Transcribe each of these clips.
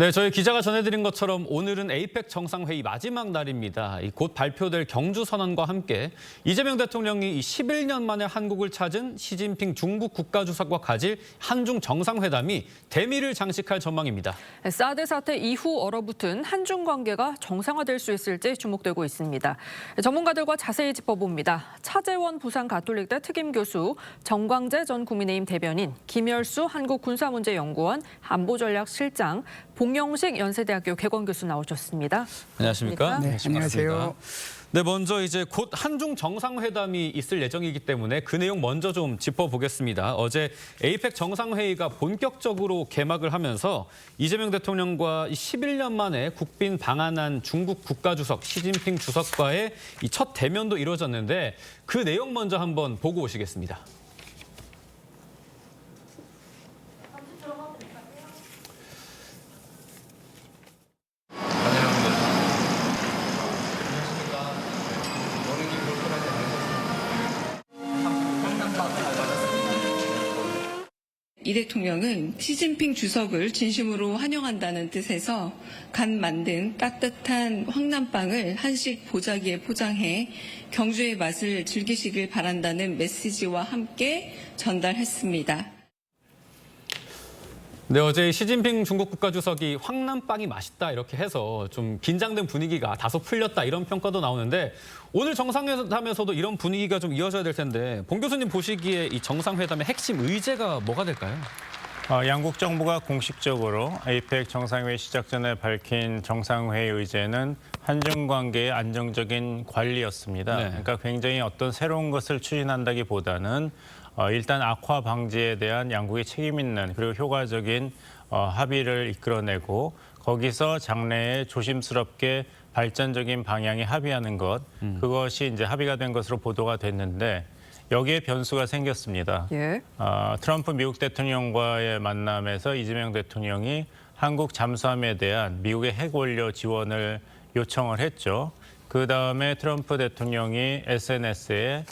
네, 저희 기자가 전해드린 것처럼 오늘은 에이펙 정상회의 마지막 날입니다. 곧 발표될 경주선언과 함께 이재명 대통령이 11년 만에 한국을 찾은 시진핑 중국 국가주석과 가질 한중 정상회담이 대미를 장식할 전망입니다. 사드 사태 이후 얼어붙은 한중 관계가 정상화될 수 있을지 주목되고 있습니다. 전문가들과 자세히 짚어봅니다. 차재원 부산가톨릭대 특임교수, 정광재 전 국민의힘 대변인, 김열수 한국군사문제연구원 안보전략실장, 봉영식 연세대학교 개건교수 나오셨습니다. 안녕하십니까? 네, 안녕하세요. 네, 먼저 이제 곧 한중 정상회담이 있을 예정이기 때문에 그 내용 먼저 좀 짚어보겠습니다. 어제 에이펙 정상회의가 본격적으로 개막을 하면서 이재명 대통령과 11년 만에 국빈 방한한 중국 국가주석 시진핑 주석과의 이 첫 대면도 이루어졌는데 그 내용 먼저 한번 보고 오시겠습니다. 이 대통령은 시진핑 주석을 진심으로 환영한다는 뜻에서 간 만든 따뜻한 황남빵을 한식 보자기에 포장해 경주의 맛을 즐기시길 바란다는 메시지와 함께 전달했습니다. 네, 어제 시진핑 중국 국가주석이 황남빵이 맛있다 이렇게 해서 좀 긴장된 분위기가 다소 풀렸다 이런 평가도 나오는데 오늘 정상회담에서도 이런 분위기가 좀 이어져야 될 텐데 봉 교수님 보시기에 이 정상회담의 핵심 의제가 뭐가 될까요? 양국 정부가 공식적으로 에이펙 정상회의 시작 전에 밝힌 정상회의 의제는 한중 관계의 안정적인 관리였습니다. 네. 그러니까 굉장히 어떤 새로운 것을 추진한다기보다는 일단 악화 방지에 대한 양국의 책임 있는 그리고 효과적인 합의를 이끌어내고 거기서 장래에 조심스럽게 발전적인 방향에 합의하는 것, 그것이 이제 합의가 된 것으로 보도가 됐는데 여기에 변수가 생겼습니다. 예. 트럼프 미국 대통령과의 만남에서 이재명 대통령이 한국 잠수함에 대한 미국의 핵 원료 지원을 요청을 했죠. 그다음에 트럼프 대통령이 SNS에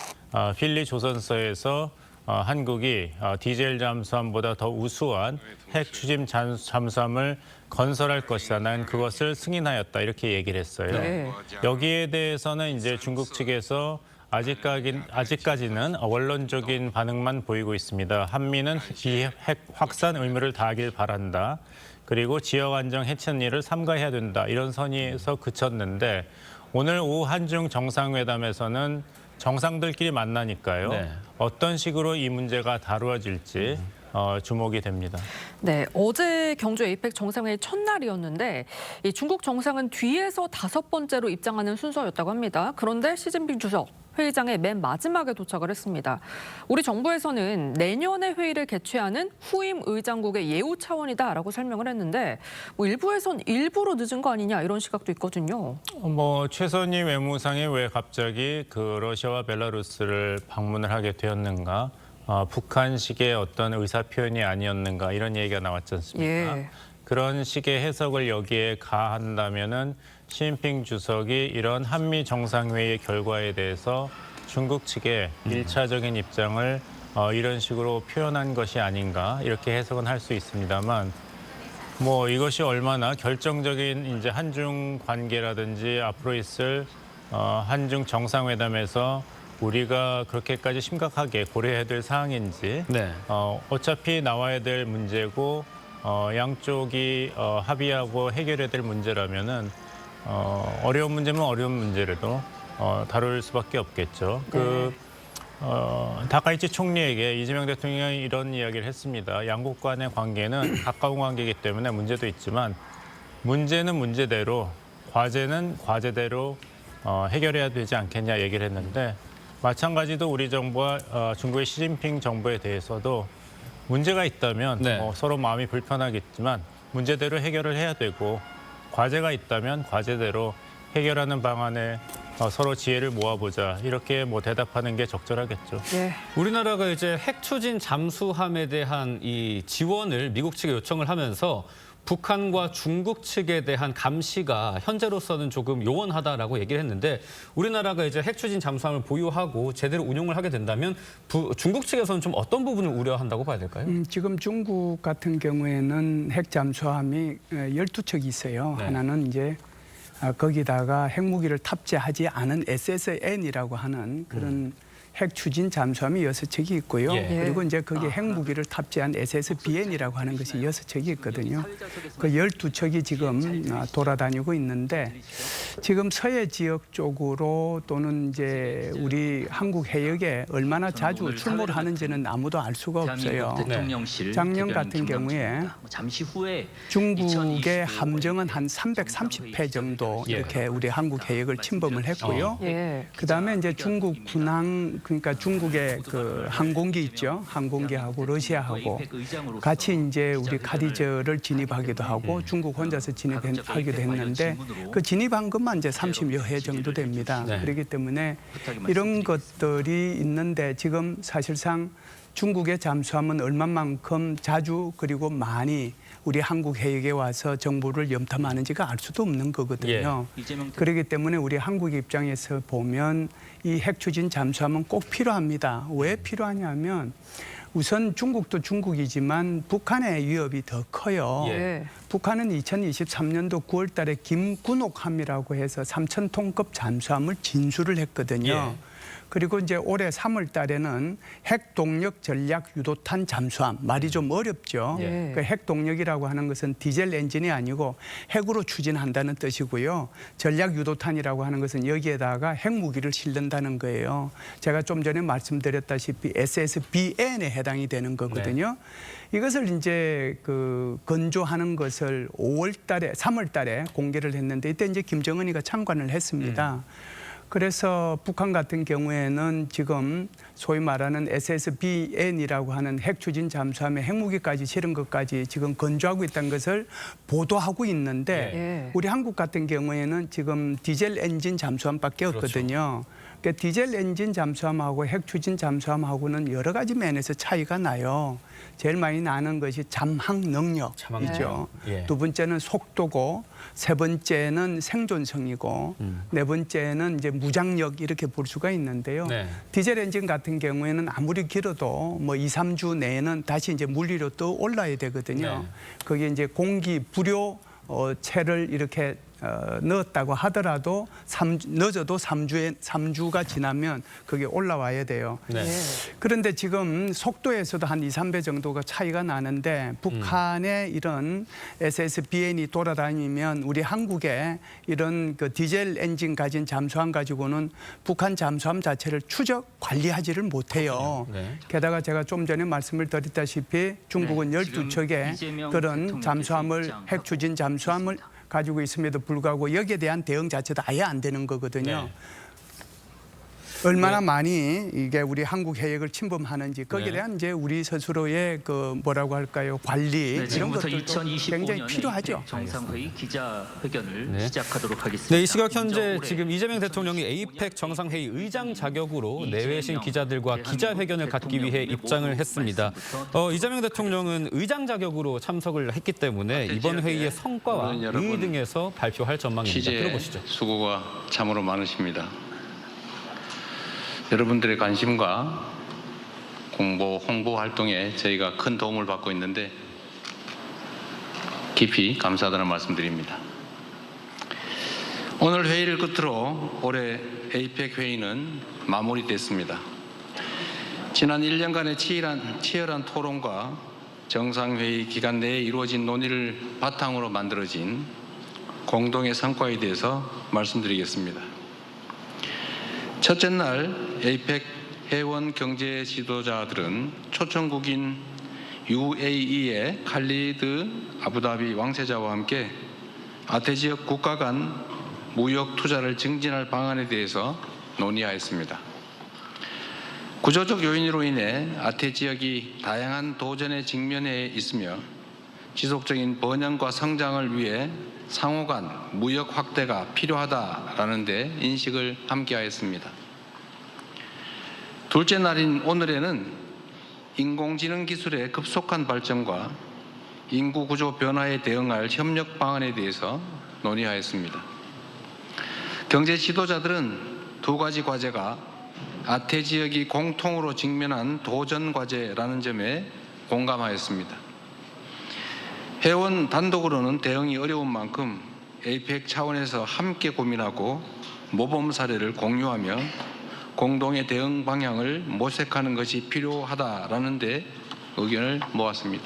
필리 조선서에서 한국이 디젤 잠수함보다 더 우수한 핵 추진 잠수함을 건설할 것이다. 난 그것을 승인하였다. 이렇게 얘기를 했어요. 네. 여기에 대해서는 이제 중국 측에서 아직까지는 원론적인 반응만 보이고 있습니다. 한미는 비핵 확산 의무를 다하길 바란다. 그리고 지역 안정 해치는 일을 삼가해야 된다. 이런 선에서 그쳤는데 오늘 오후 한중 정상회담에서는 정상들끼리 만나니까요. 네. 어떤 식으로 이 문제가 다루어질지 주목이 됩니다. 네, 어제 경주 에이펙 정상회의 첫날이었는데 이 중국 정상은 뒤에서 5번째로 입장하는 순서였다고 합니다. 그런데 시진핑 주석 회의장에 맨 마지막에 도착을 했습니다. 우리 정부에서는 내년에 회의를 개최하는 후임 의장국의 예우 차원이다라고 설명을 했는데 일부에선 일부러 늦은 거 아니냐 이런 시각도 있거든요. 최선희 외무상이 왜 갑자기 러시아와 벨라루스를 방문을 하게 되었는가? 북한식의 어떤 의사표현이 아니었는가 이런 얘기가 나왔지 않습니까? 예. 그런 식의 해석을 여기에 가한다면은 시진핑 주석이 이런 한미 정상회의 결과에 대해서 중국 측의 일차적인 입장을 이런 식으로 표현한 것이 아닌가 이렇게 해석은 할 수 있습니다만 이것이 얼마나 결정적인 이제 한중 관계라든지 앞으로 있을 한중 정상회담에서 우리가 그렇게까지 심각하게 고려해야 될 사항인지 네. 어차피 나와야 될 문제고 양쪽이 합의하고 해결해야 될 문제라면은 어려운 문제면 어려운 문제라도 다룰 수밖에 없겠죠. 네. 다카이치 총리에게 이재명 대통령이 이런 이야기를 했습니다. 양국 간의 관계는 가까운 관계이기 때문에 문제도 있지만 문제는 문제대로 과제는 과제대로 해결해야 되지 않겠냐 얘기를 했는데 마찬가지로 우리 정부와 중국의 시진핑 정부에 대해서도 문제가 있다면 네. 서로 마음이 불편하겠지만 문제대로 해결을 해야 되고 과제가 있다면 과제대로 해결하는 방안에 서로 지혜를 모아보자 이렇게 대답하는 게 적절하겠죠. 예. 우리나라가 이제 핵 추진 잠수함에 대한 이 지원을 미국 측에 요청을 하면서 북한과 중국 측에 대한 감시가 현재로서는 조금 요원하다라고 얘기를 했는데 우리나라가 이제 핵 추진 잠수함을 보유하고 제대로 운용을 하게 된다면 중국 측에서는 좀 어떤 부분을 우려한다고 봐야 될까요? 지금 중국 같은 경우에는 핵 잠수함이 12척이 있어요. 네. 하나는 이제 거기다가 핵무기를 탑재하지 않은 SSN이라고 하는 그런 핵 추진 잠수함이 6척이 있고요. 예. 그리고 이제 거기에 핵무기를 탑재한 SSBN이라고 하는 것이 6척이 있거든요. 그 12척이 지금 돌아다니고 있는데 지금 서해 지역 쪽으로 또는 이제 우리 한국 해역에 얼마나 자주 출몰 하는지는 아무도 알 수가 없어요. 작년 같은 경우에 잠시 후에 중국의 함정은 한 330회 정도 예. 이렇게 우리 한국 해역을 침범을 했고요. 예. 그다음에 이제 중국 군항 그러니까 중국의 그 항공기 있죠. 항공기하고 러시아하고 같이 이제 우리 카디저를 진입하기도 하고 중국 혼자서 진입하기도 했는데 그 진입한 것만 이제 30여 회 정도 됩니다. 네. 그렇기 때문에 이런 것들이 있는데 지금 사실상 중국의 잠수함은 얼마만큼 자주 그리고 많이 우리 한국 해역에 와서 정보를 염탐하는지가 알 수도 없는 거거든요. 그렇기 때문에 우리 한국 입장에서 보면 이 핵 추진 잠수함은 꼭 필요합니다. 왜 필요하냐면 우선 중국도 중국이지만 북한의 위협이 더 커요. 예. 북한은 2023년도 9월 달에 김군옥함이라고 해서 3,000톤급 잠수함을 진수를 했거든요. 예. 그리고 이제 올해 3월 달에는 핵동력 전략 유도탄 잠수함, 말이 좀 어렵죠. 예. 그 핵동력이라고 하는 것은 디젤 엔진이 아니고 핵으로 추진한다는 뜻이고요. 전략 유도탄이라고 하는 것은 여기에다가 핵무기를 실는다는 거예요. 제가 좀 전에 말씀드렸다시피 SSBN에 해당이 되는 거거든요. 이것을 이제 그 건조하는 것을 5월 달에, 3월 달에 공개를 했는데 이때 이제 김정은이가 참관을 했습니다. 그래서 북한 같은 경우에는 지금 소위 말하는 SSBN이라고 하는 핵 추진 잠수함에 핵무기까지 실은 것까지 지금 건조하고 있다는 것을 보도하고 있는데 예. 우리 한국 같은 경우에는 지금 디젤 엔진 잠수함밖에 없거든요. 그러니까 디젤 엔진 잠수함하고 핵 추진 잠수함하고는 여러 가지 면에서 차이가 나요. 제일 많이 나는 것이 잠항 능력이죠. 예. 두 번째는 속도고, 세 번째는 생존성이고, 네 번째는 이제 무장력 이렇게 볼 수가 있는데요. 네. 디젤 엔진 같은 경우에는 아무리 길어도 뭐 2, 3주 내에는 다시 이제 물 위로 또 올라야 되거든요. 네. 거기에 이제 공기 불요 채를 이렇게 넣었다고 하더라도 늦어도 3주가 지나면 그게 올라와야 돼요. 네. 예. 그런데 지금 속도에서도 한 2, 3배 정도가 차이가 나는데 북한의 이런 SSBN이 돌아다니면 우리 한국의 이런 그 디젤 엔진 가진 잠수함 가지고는 북한 잠수함 자체를 추적 관리하지를 못해요. 네. 게다가 제가 좀 전에 말씀을 드렸다시피 중국은 네, 12척의 지금 그런 이재명 잠수함을 대통령께서 핵 추진 잠수함을 가지고 있음에도 불구하고 여기에 대한 대응 자체도 아예 안 되는 거거든요. 네. 얼마나 많이 이게 우리 한국 해역을 침범하는지 거기에 네. 대한 이제 우리 스스로의 그 뭐라고 할까요 관리 이런 지금부터 것들도 굉장히 2025년 필요하죠. 정상회의 기자회견을 네. 시작하도록 하겠습니다. 네, 이 시각 현재 올해 지금 이재명 대통령이 에이펙 정상회의 의장 자격으로 내외신 기자들과 기자회견을 갖기 위해 입장을 했습니다. 이재명 대통령은 의장 자격으로 참석을 했기 때문에 이번 회의의 성과와 의의 등에서 발표할 전망입니다. 취재 들어보시죠. 수고가 참으로 많으십니다. 여러분들의 관심과 공보, 홍보 활동에 저희가 큰 도움을 받고 있는데 깊이 감사하다는 말씀드립니다. 오늘 회의를 끝으로 올해 에이펙 회의는 마무리됐습니다. 지난 1년간의 치열한 토론과 정상회의 기간 내에 이루어진 논의를 바탕으로 만들어진 공동의 성과에 대해서 말씀드리겠습니다. 첫째 날 에이펙 회원 경제 지도자들은 초청국인 UAE의 칼리드 아부다비 왕세자와 함께 아태 지역 국가 간 무역 투자를 증진할 방안에 대해서 논의하였습니다. 구조적 요인으로 인해 아태 지역이 다양한 도전에 직면해 있으며 지속적인 번영과 성장을 위해 상호 간 무역 확대가 필요하다라는 데 인식을 함께하였습니다. 둘째 날인 오늘에는 인공지능 기술의 급속한 발전과 인구 구조 변화에 대응할 협력 방안에 대해서 논의하였습니다. 경제 지도자들은 두 가지 과제가 아태 지역이 공통으로 직면한 도전 과제라는 점에 공감하였습니다. 회원 단독으로는 대응이 어려운 만큼 에이펙 차원에서 함께 고민하고 모범 사례를 공유하며 공동의 대응 방향을 모색하는 것이 필요하다라는 데 의견을 모았습니다.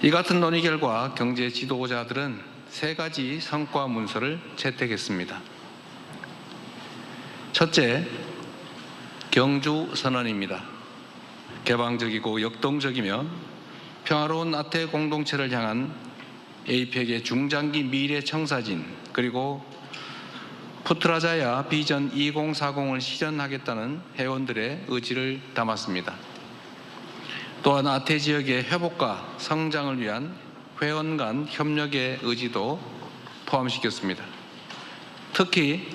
이 같은 논의 결과 경제 지도자들은 세 가지 성과 문서를 채택했습니다. 첫째, 경주 선언입니다. 개방적이고 역동적이며 평화로운 아태 공동체를 향한 에이펙의 중장기 미래 청사진 그리고 푸트라자야 비전 2040을 실현하겠다는 회원들의 의지를 담았습니다. 또한 아태 지역의 회복과 성장을 위한 회원 간 협력의 의지도 포함시켰습니다. 특히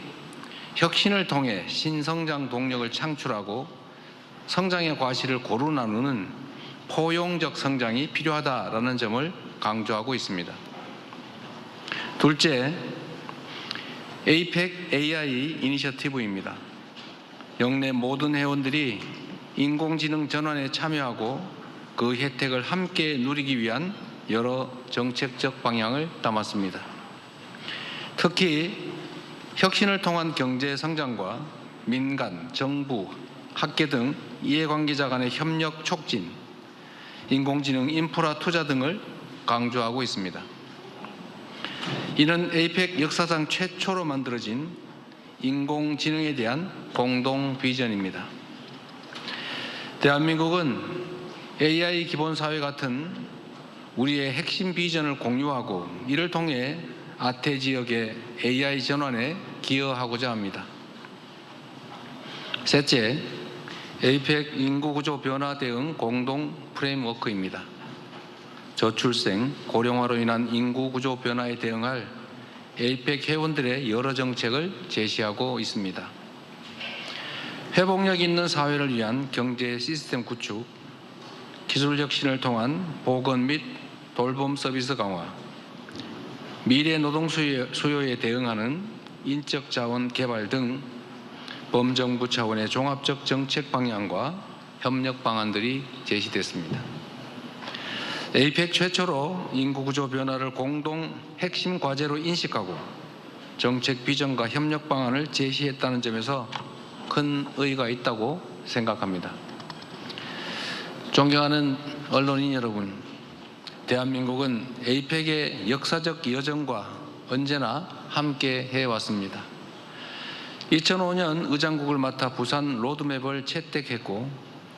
혁신을 통해 신성장 동력을 창출하고 성장의 과실을 고루 나누는 포용적 성장이 필요하다라는 점을 강조하고 있습니다. 둘째, 에이펙 AI 이니셔티브입니다. 영내 모든 회원들이 인공지능 전환에 참여하고 그 혜택을 함께 누리기 위한 여러 정책적 방향을 담았습니다. 특히 혁신을 통한 경제 성장과 민간, 정부, 학계 등 이해관계자 간의 협력 촉진, 인공지능 인프라 투자 등을 강조하고 있습니다. 이는 에이펙 역사상 최초로 만들어진 인공지능에 대한 공동 비전입니다. 대한민국은 AI 기본사회 같은 우리의 핵심 비전을 공유하고 이를 통해 아태 지역의 AI 전환에 기여하고자 합니다. 셋째, 에이펙 인구구조 변화 대응 공동 프레임워크입니다. 저출생, 고령화로 인한 인구구조 변화에 대응할 에이펙 회원들의 여러 정책을 제시하고 있습니다. 회복력 있는 사회를 위한 경제 시스템 구축, 기술 혁신을 통한 보건 및 돌봄 서비스 강화, 미래 노동 수요에 대응하는 인적 자원 개발 등 범정부 차원의 종합적 정책 방향과 협력 방안들이 제시됐습니다. 에이펙 최초로 인구구조 변화를 공동 핵심 과제로 인식하고 정책 비전과 협력 방안을 제시했다는 점에서 큰 의의가 있다고 생각합니다. 존경하는 언론인 여러분, 대한민국은 에이펙의 역사적 여정과 언제나 함께 해왔습니다. 2005년 의장국을 맡아 부산 로드맵을 채택했고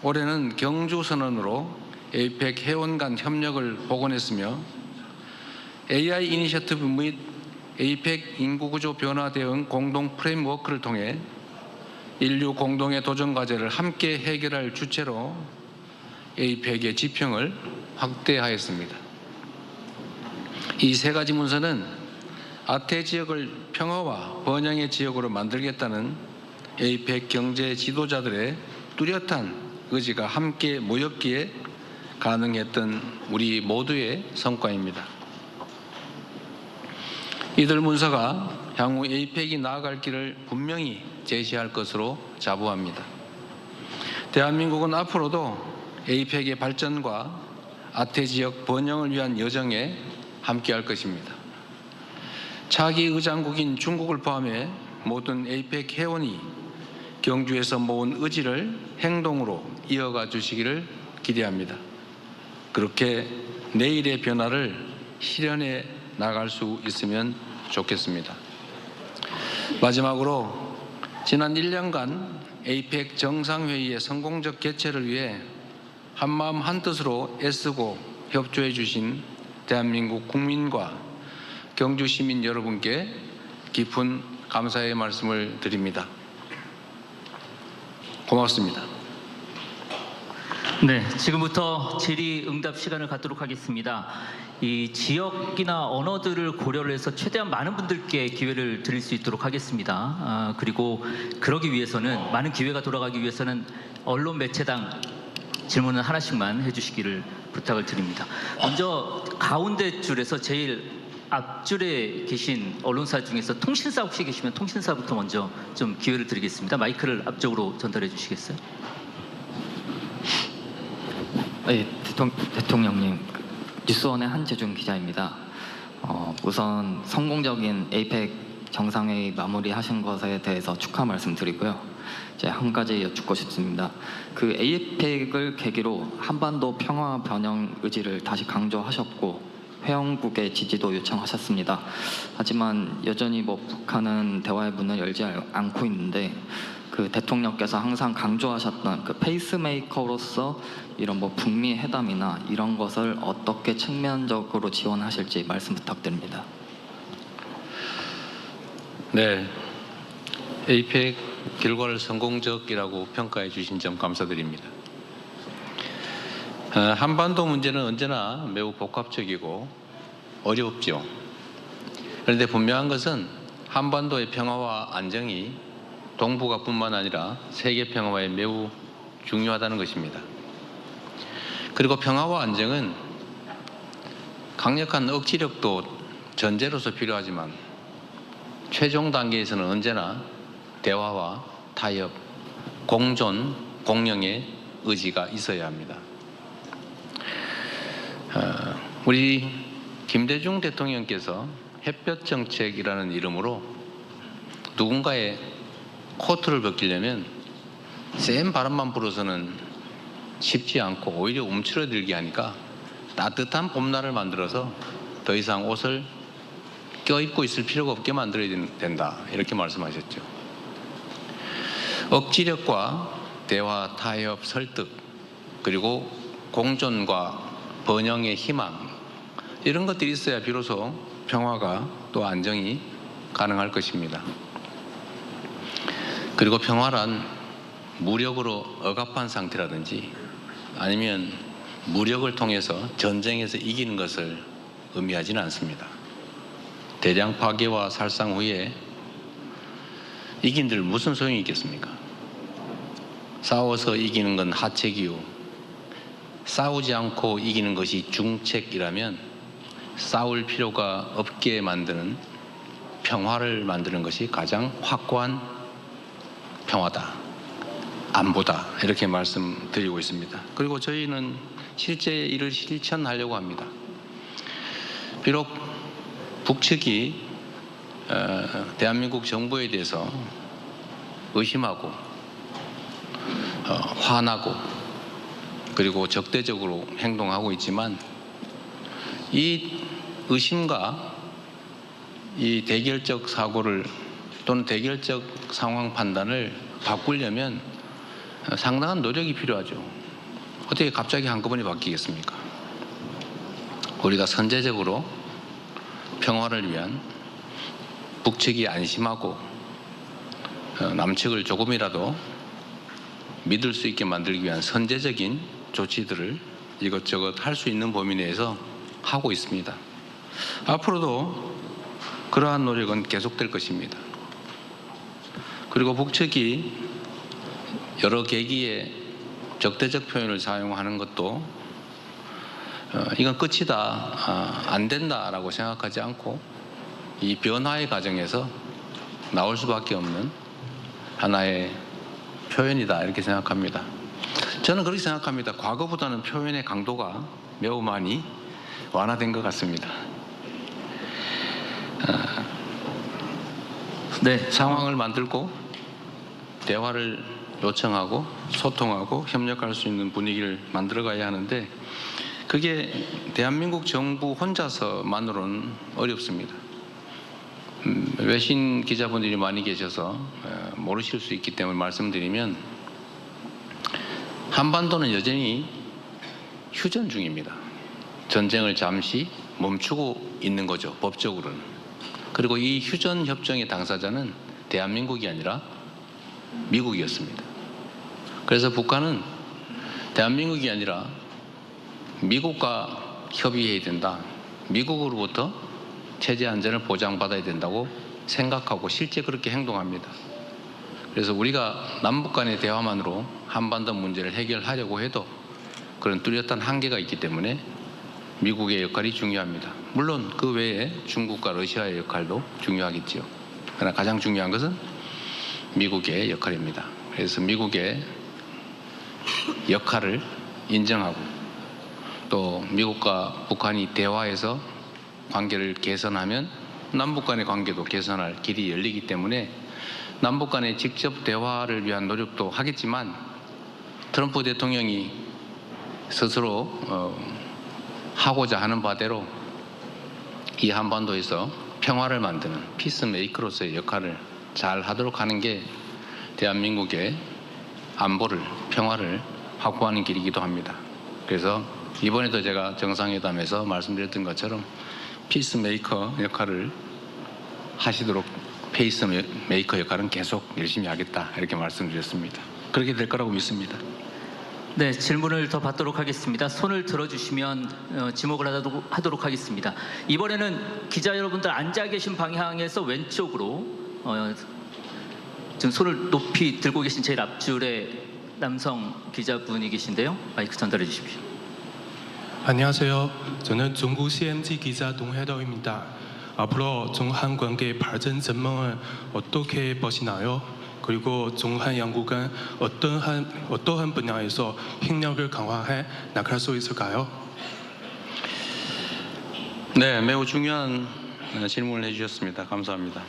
올해는 경주 선언으로 에이펙 회원 간 협력을 복원했으며 AI 이니셔티브 및 에이펙 인구구조 변화 대응 공동 프레임워크를 통해 인류 공동의 도전 과제를 함께 해결할 주체로 에이펙의 지평을 확대하였습니다. 이 세 가지 문서는 아태 지역을 평화와 번영의 지역으로 만들겠다는 에이펙 경제 지도자들의 뚜렷한 의지가 함께 모였기에 가능했던 우리 모두의 성과입니다. 이들 문서가 향후 에이펙이 나아갈 길을 분명히 제시할 것으로 자부합니다. 대한민국은 앞으로도 에이펙의 발전과 아태 지역 번영을 위한 여정에 함께할 것입니다. 차기 의장국인 중국을 포함해 모든 에이펙 회원이 경주에서 모은 의지를 행동으로 이어가 주시기를 기대합니다. 그렇게 내일의 변화를 실현해 나갈 수 있으면 좋겠습니다. 마지막으로 지난 1년간 에이펙 정상회의의 성공적 개최를 위해 한마음 한뜻으로 애쓰고 협조해 주신 대한민국 국민과 경주 시민 여러분께 깊은 감사의 말씀을 드립니다. 고맙습니다. 네, 지금부터 질의응답 시간을 갖도록 하겠습니다. 이 지역이나 언어들을 고려를 해서 최대한 많은 분들께 기회를 드릴 수 있도록 하겠습니다. 그리고 그러기 위해서는 많은 기회가 돌아가기 위해서는 언론 매체당 질문을 하나씩만 해주시기를 부탁을 드립니다. 먼저 가운데 줄에서 제일 앞줄에 계신 언론사 중에서 통신사 혹시 계시면 통신사부터 먼저 좀 기회를 드리겠습니다. 마이크를 앞쪽으로 전달해 주시겠어요? 네, 대통령님, 뉴스원의 한재준 기자입니다. 우선 성공적인 에이펙 정상회의 마무리하신 것에 대해서 축하 말씀드리고요. 이제 한 가지 여쭙고 싶습니다. 그 에이펙을 계기로 한반도 평화 변형 의지를 다시 강조하셨고 회원국의 지지도 요청하셨습니다. 하지만 여전히 북한은 대화의 문을 열지 않고 있는데 그 대통령께서 항상 강조하셨던 그 페이스메이커로서 이런 북미 회담이나 이런 것을 어떻게 측면적으로 지원하실지 말씀 부탁드립니다. 네, 에이펙 결과를 성공적이라고 평가해 주신 점 감사드립니다. 한반도 문제는 언제나 매우 복합적이고 어렵죠. 그런데 분명한 것은 한반도의 평화와 안정이 동북아뿐만 아니라 세계 평화에 매우 중요하다는 것입니다. 그리고 평화와 안정은 강력한 억지력도 전제로서 필요하지만 최종 단계에서는 언제나 대화와 타협, 공존, 공영의 의지가 있어야 합니다. 우리 김대중 대통령께서 햇볕 정책이라는 이름으로 누군가의 코트를 벗기려면 센 바람만 불어서는 쉽지 않고 오히려 움츠러들게 하니까 따뜻한 봄날을 만들어서 더 이상 옷을 껴입고 있을 필요가 없게 만들어야 된다, 이렇게 말씀하셨죠. 억지력과 대화, 타협, 설득, 그리고 공존과 번영의 희망, 이런 것들이 있어야 비로소 평화가 또 안정이 가능할 것입니다. 그리고 평화란 무력으로 억압한 상태라든지 아니면 무력을 통해서 전쟁에서 이기는 것을 의미하지는 않습니다. 대량 파괴와 살상 후에 이긴들 무슨 소용이 있겠습니까? 싸워서 이기는 건 하책이요, 싸우지 않고 이기는 것이 중책이라면 싸울 필요가 없게 만드는 평화를 만드는 것이 가장 확고한 평화다, 안보다, 이렇게 말씀드리고 있습니다. 그리고 저희는 실제 이를 실천하려고 합니다. 비록 북측이 대한민국 정부에 대해서 의심하고 화나고 그리고 적대적으로 행동하고 있지만 이 의심과 이 대결적 사고를 또는 대결적 상황 판단을 바꾸려면 상당한 노력이 필요하죠. 어떻게 갑자기 한꺼번에 바뀌겠습니까? 우리가 선제적으로 평화를 위한 북측이 안심하고 남측을 조금이라도 믿을 수 있게 만들기 위한 선제적인 조치들을 이것저것 할 수 있는 범위 내에서 하고 있습니다. 앞으로도 그러한 노력은 계속될 것입니다. 그리고 북측이 여러 계기에 적대적 표현을 사용하는 것도 이건 끝이다, 안 된다라고 생각하지 않고 이 변화의 과정에서 나올 수밖에 없는 하나의 표현이다, 이렇게 생각합니다. 저는 그렇게 생각합니다. 과거보다는 표현의 강도가 매우 많이 완화된 것 같습니다. 네, 상황을 만들고 대화를 요청하고 소통하고 협력할 수 있는 분위기를 만들어가야 하는데 그게 대한민국 정부 혼자서만으로는 어렵습니다. 외신 기자분들이 많이 계셔서 모르실 수 있기 때문에 말씀드리면 한반도는 여전히 휴전 중입니다. 전쟁을 잠시 멈추고 있는 거죠, 법적으로는. 그리고 이 휴전 협정의 당사자는 대한민국이 아니라 미국이었습니다. 그래서 북한은 대한민국이 아니라 미국과 협의해야 된다, 미국으로부터 체제 안전을 보장받아야 된다고 생각하고 실제 그렇게 행동합니다. 그래서 우리가 남북 간의 대화만으로 한반도 문제를 해결하려고 해도 그런 뚜렷한 한계가 있기 때문에 미국의 역할이 중요합니다. 물론 그 외에 중국과 러시아의 역할도 중요하겠지요. 그러나 가장 중요한 것은 미국의 역할입니다. 그래서 미국의 역할을 인정하고 또 미국과 북한이 대화해서 관계를 개선하면 남북 간의 관계도 개선할 길이 열리기 때문에 남북 간의 직접 대화를 위한 노력도 하겠지만 트럼프 대통령이 스스로 하고자 하는 바대로 이 한반도에서 평화를 만드는 피스메이커로서의 역할을 잘 하도록 하는 게 대한민국의 안보를, 평화를 확보하는 길이기도 합니다. 그래서 이번에도 제가 정상회담에서 말씀드렸던 것처럼 피스메이커 역할을 하시도록 페이스메이커 역할은 계속 열심히 하겠다 이렇게 말씀드렸습니다. 그렇게 될 거라고 믿습니다. 네, 질문을 더 받도록 하겠습니다. 손을 들어주시면 지목을 하도록 하겠습니다. 이번에는 기자 여러분들 앉아 계신 방향에서 왼쪽으로 지금 손을 높이 들고 계신 제일 앞줄에 남성 기자분이 계신데요. 마이크 전달해 주십시오. 안녕하세요. 저는 중국 CMG 기자 동해덕입니다. 앞으로 중한 관계 발전 전망을 어떻게 보시나요? 그리고 중한 양국은 어떠한 분야에서 협력을 강화해 나갈 수 있을까요? 네, 매우 중요한 질문을 해주셨습니다. 감사합니다.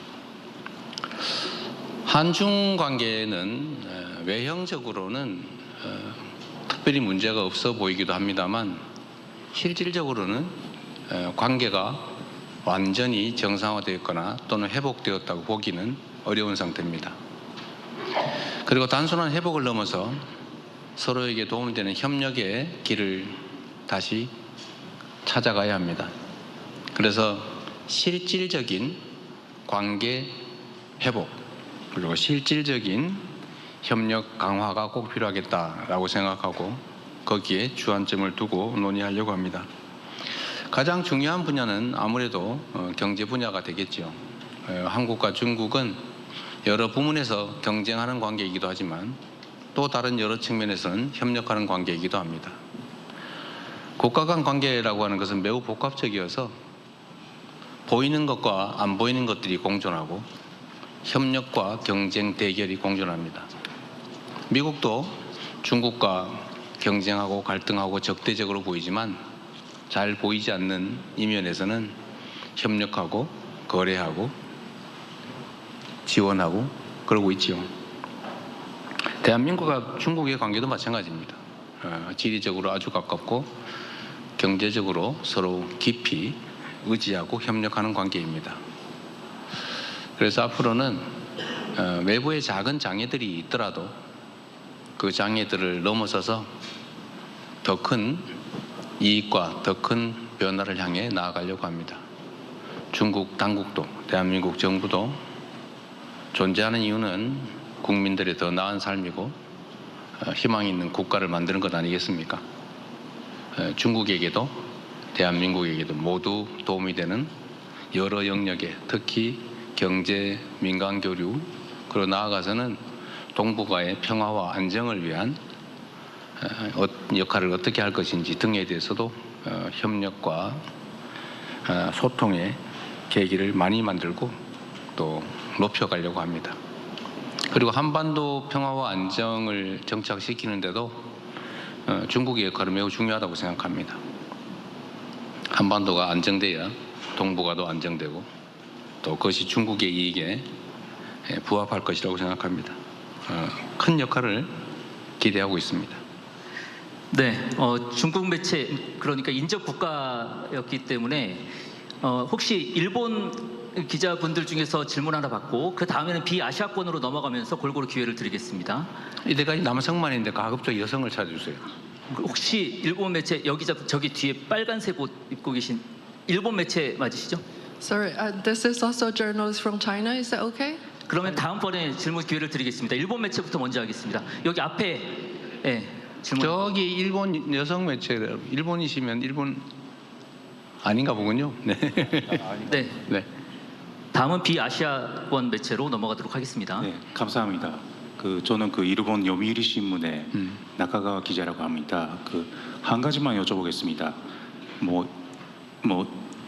한중 관계는 외형적으로는 특별히 문제가 없어 보이기도 합니다만 실질적으로는 관계가 완전히 정상화되었거나 또는 회복되었다고 보기는 어려운 상태입니다. 그리고 단순한 회복을 넘어서 서로에게 도움이 되는 협력의 길을 다시 찾아가야 합니다. 그래서 실질적인 관계 회복 그리고 실질적인 협력 강화가 꼭 필요하겠다라고 생각하고 거기에 주안점을 두고 논의하려고 합니다. 가장 중요한 분야는 아무래도 경제 분야가 되겠죠. 한국과 중국은 여러 부문에서 경쟁하는 관계이기도 하지만 또 다른 여러 측면에서는 협력하는 관계이기도 합니다. 국가 간 관계라고 하는 것은 매우 복합적이어서 보이는 것과 안 보이는 것들이 공존하고 협력과 경쟁, 대결이 공존합니다. 미국도 중국과 경쟁하고 갈등하고 적대적으로 보이지만 잘 보이지 않는 이면에서는 협력하고 거래하고 지원하고 그러고 있지요. 대한민국과 중국의 관계도 마찬가지입니다. 지리적으로 아주 가깝고 경제적으로 서로 깊이 의지하고 협력하는 관계입니다. 그래서 앞으로는 외부의 작은 장애들이 있더라도 그 장애들을 넘어서서 더 큰 이익과 더 큰 변화를 향해 나아가려고 합니다. 중국 당국도 대한민국 정부도 존재하는 이유는 국민들의 더 나은 삶이고 희망 있는 국가를 만드는 것 아니겠습니까? 중국에게도 대한민국에게도 모두 도움이 되는 여러 영역에 특히 경제, 민간 교류 그리고 나아가서는 동북아의 평화와 안정을 위한 역할을 어떻게 할 것인지 등에 대해서도 협력과 소통의 계기를 많이 만들고 또 높여가려고 합니다. 그리고 한반도 평화와 안정을 정착시키는데도 중국의 역할은 매우 중요하다고 생각합니다. 한반도가 안정돼야 동북아도 안정되고 또 그것이 중국의 이익에 부합할 것이라고 생각합니다. 큰 역할을 기대하고 있습니다. 네, 중국 매체 그러니까 인접 국가였기 때문에 혹시 일본 기자분들 중에서 질문 하나 받고 그 다음에는 비아시아권으로 넘어가면서 골고루 기회를 드리겠습니다. 이때까지 남성만인데 가급적 여성을 찾아주세요. 혹시 일본 매체 여기 저기 뒤에 빨간색 옷 입고 계신 일본 매체 맞으시죠? Sorry, this is also a journalist from China. Is that okay? 그러면 다음번에 질문 기회를 드리겠습니다. 일본 매체부터 먼저 하겠습니다. 여기 앞에 질문. 저기 일본 여성 매체 일본이시면 일본 아닌가 보군요. 네. 네. 네. 다음은 비아시아권 매체로 넘어가도록 하겠습니다. 네, 감사합니다. 저는 일본 요미우리 신문의 나카가와 기자라고 합니다. 한 가지만 여쭤보겠습니다.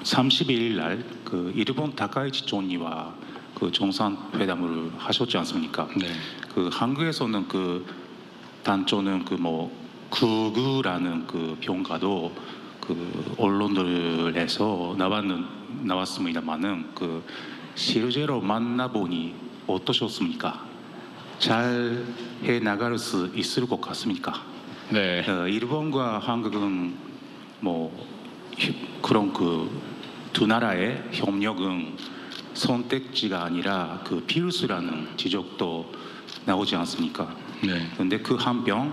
31일 날 일본 다카이치 총리와 정상회담을 하셨지 않습니까? 네. 한국에서는 단초는 극우라는 평가도 언론들에서 나왔습니다만은 실제로 만나보니 어떠셨습니까? 잘 해나갈 수 있을 것 같습니까? 네. 일본과 한국은 그런 두 나라의 협력은 선택지가 아니라 필수라는 지적도 나오지 않습니까? 네. 그런데 한편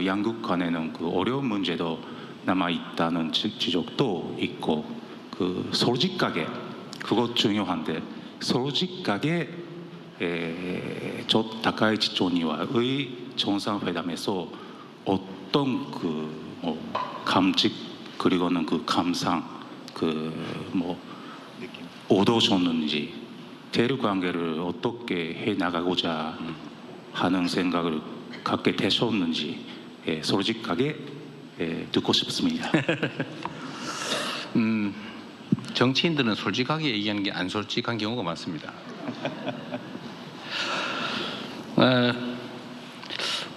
양국 간에는 어려운 문제도 남아 있다는 지적도 있고 솔직하게 그것 중요한데 솔직하게 다카이치 총리와의 정상회담에서 어떤 감직 그리고는 감상 얻으셨는지 대륙 관계를 어떻게 해 나가고자 하는 생각을 갖게 되셨는지 솔직하게 듣고 싶습니다. 정치인들은 솔직하게 얘기하는 게 안 솔직한 경우가 많습니다.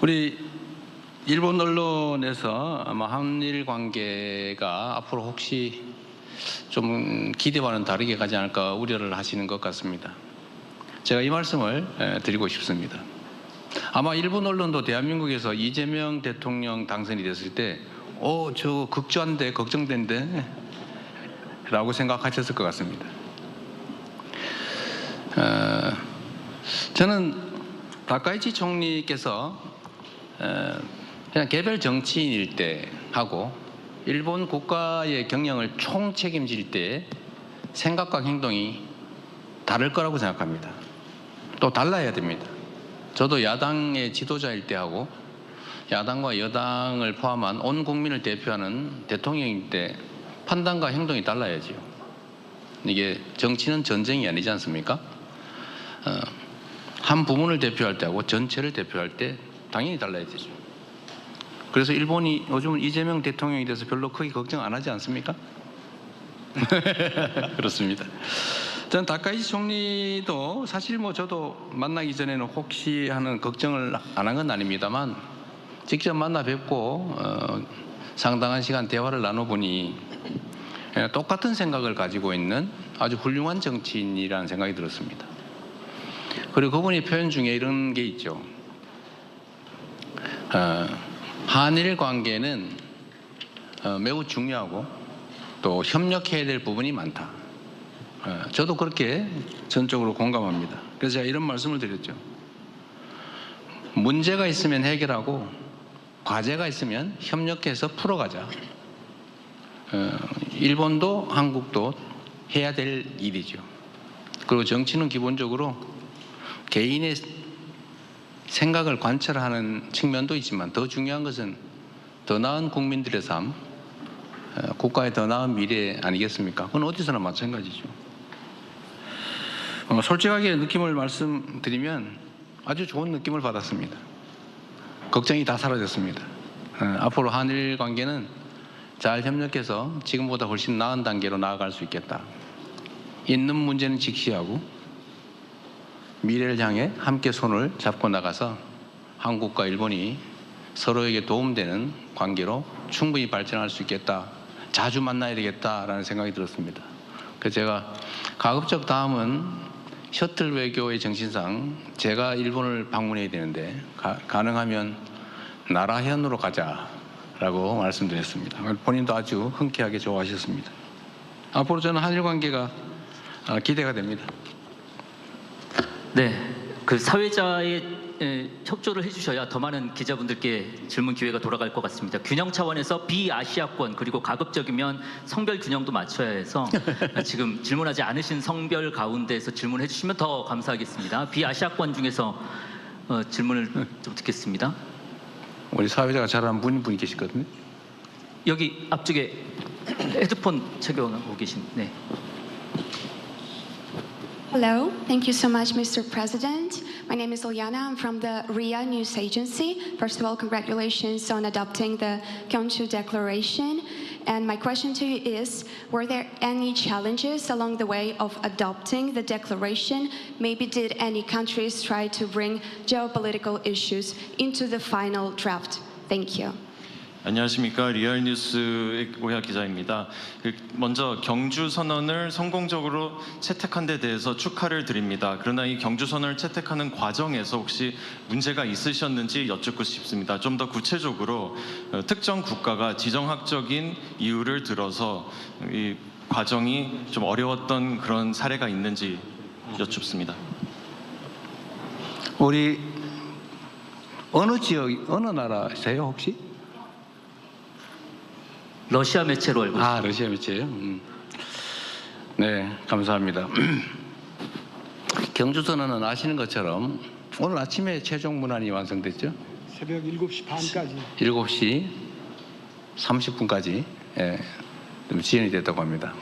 우리 일본 언론에서 아마 한일 관계가 앞으로 혹시 좀 기대와는 다르게 가지 않을까 우려를 하시는 것 같습니다. 제가 이 말씀을 드리고 싶습니다. 아마 일본 언론도 대한민국에서 이재명 대통령 당선이 됐을 때 저 극주한데 걱정된데 라고 생각하셨을 것 같습니다. 저는 다카이치 총리께서 그냥 개별 정치인일 때 하고 일본 국가의 경영을 총 책임질 때 생각과 행동이 다를 거라고 생각합니다. 또 달라야 됩니다. 저도 야당의 지도자일 때 하고 야당과 여당을 포함한 온 국민을 대표하는 대통령일 때 판단과 행동이 달라야지요. 이게 정치는 전쟁이 아니지 않습니까? 한 부문을 대표할 때하고 전체를 대표할 때 당연히 달라야 되죠. 그래서 일본이 요즘은 이재명 대통령에 대해서 별로 크게 걱정 안 하지 않습니까? 그렇습니다. 저는 다카이치 총리도 사실 저도 만나기 전에는 혹시 하는 걱정을 안 한 건 아닙니다만 직접 만나 뵙고 상당한 시간 대화를 나눠보니 똑같은 생각을 가지고 있는 아주 훌륭한 정치인이라는 생각이 들었습니다. 그리고 그분이 표현 중에 이런 게 있죠. 한일 관계는 매우 중요하고 또 협력해야 될 부분이 많다. 저도 그렇게 전적으로 공감합니다. 그래서 제가 이런 말씀을 드렸죠. 문제가 있으면 해결하고 과제가 있으면 협력해서 풀어가자. 일본도 한국도 해야 될 일이죠. 그리고 정치는 기본적으로 개인의 생각을 관철하는 측면도 있지만 더 중요한 것은 더 나은 국민들의 삶, 국가의 더 나은 미래 아니겠습니까? 그건 어디서나 마찬가지죠. 솔직하게 느낌을 말씀드리면 아주 좋은 느낌을 받았습니다. 걱정이 다 사라졌습니다. 앞으로 한일 관계는 잘 협력해서 지금보다 훨씬 나은 단계로 나아갈 수 있겠다. 있는 문제는 직시하고 미래를 향해 함께 손을 잡고 나가서 한국과 일본이 서로에게 도움되는 관계로 충분히 발전할 수 있겠다. 자주 만나야 되겠다라는 생각이 들었습니다. 그래서 제가 가급적 다음은 셔틀 외교의 정신상 제가 일본을 방문해야 되는데 가능하면 나라현으로 가자라고 말씀드렸습니다. 본인도 아주 흔쾌하게 좋아하셨습니다. 앞으로 저는 한일 관계가 기대가 됩니다. 네, 사회자의 협조를 해주셔야 더 많은 기자분들께 질문 기회가 돌아갈 것 같습니다. 균형 차원에서 비아시아권 그리고 가급적이면 성별 균형도 맞춰야 해서 지금 질문하지 않으신 성별 가운데서 질문해 주시면 더 감사하겠습니다. 비아시아권 중에서 질문을 좀 듣겠습니다. 우리 사회자가 잘하는 분이 계시거든요. 여기 앞쪽에 헤드폰 착용하고 계신. 네. Hello, thank you so much, Mr. President. My name is Ilyana. I'm from the RIA News Agency. First of all, congratulations on adopting the Gyeongju Declaration. And my question to you is, were there any challenges along the way of adopting the declaration? Maybe did any countries try to bring geopolitical issues into the final draft? Thank you. 안녕하십니까. 리얼뉴스의 오야 기자입니다. 먼저 경주 선언을 성공적으로 채택한 데 대해서 축하를 드립니다. 그러나 이 경주 선언을 채택하는 과정에서 혹시 문제가 있으셨는지 여쭙고 싶습니다. 좀 더 구체적으로 특정 국가가 지정학적인 이유를 들어서 이 과정이 좀 어려웠던 그런 사례가 있는지 여쭙습니다. 우리 어느 지역, 어느 나라세요 혹시? 러시아 매체로 알고 있습니다. 아, 러시아 매체요? 네, 감사합니다. 경주선언은 아시는 것처럼 오늘 아침에 최종 문안이 완성됐죠? 새벽 7시 반까지. 7시 30분까지 지연이 됐다고 합니다.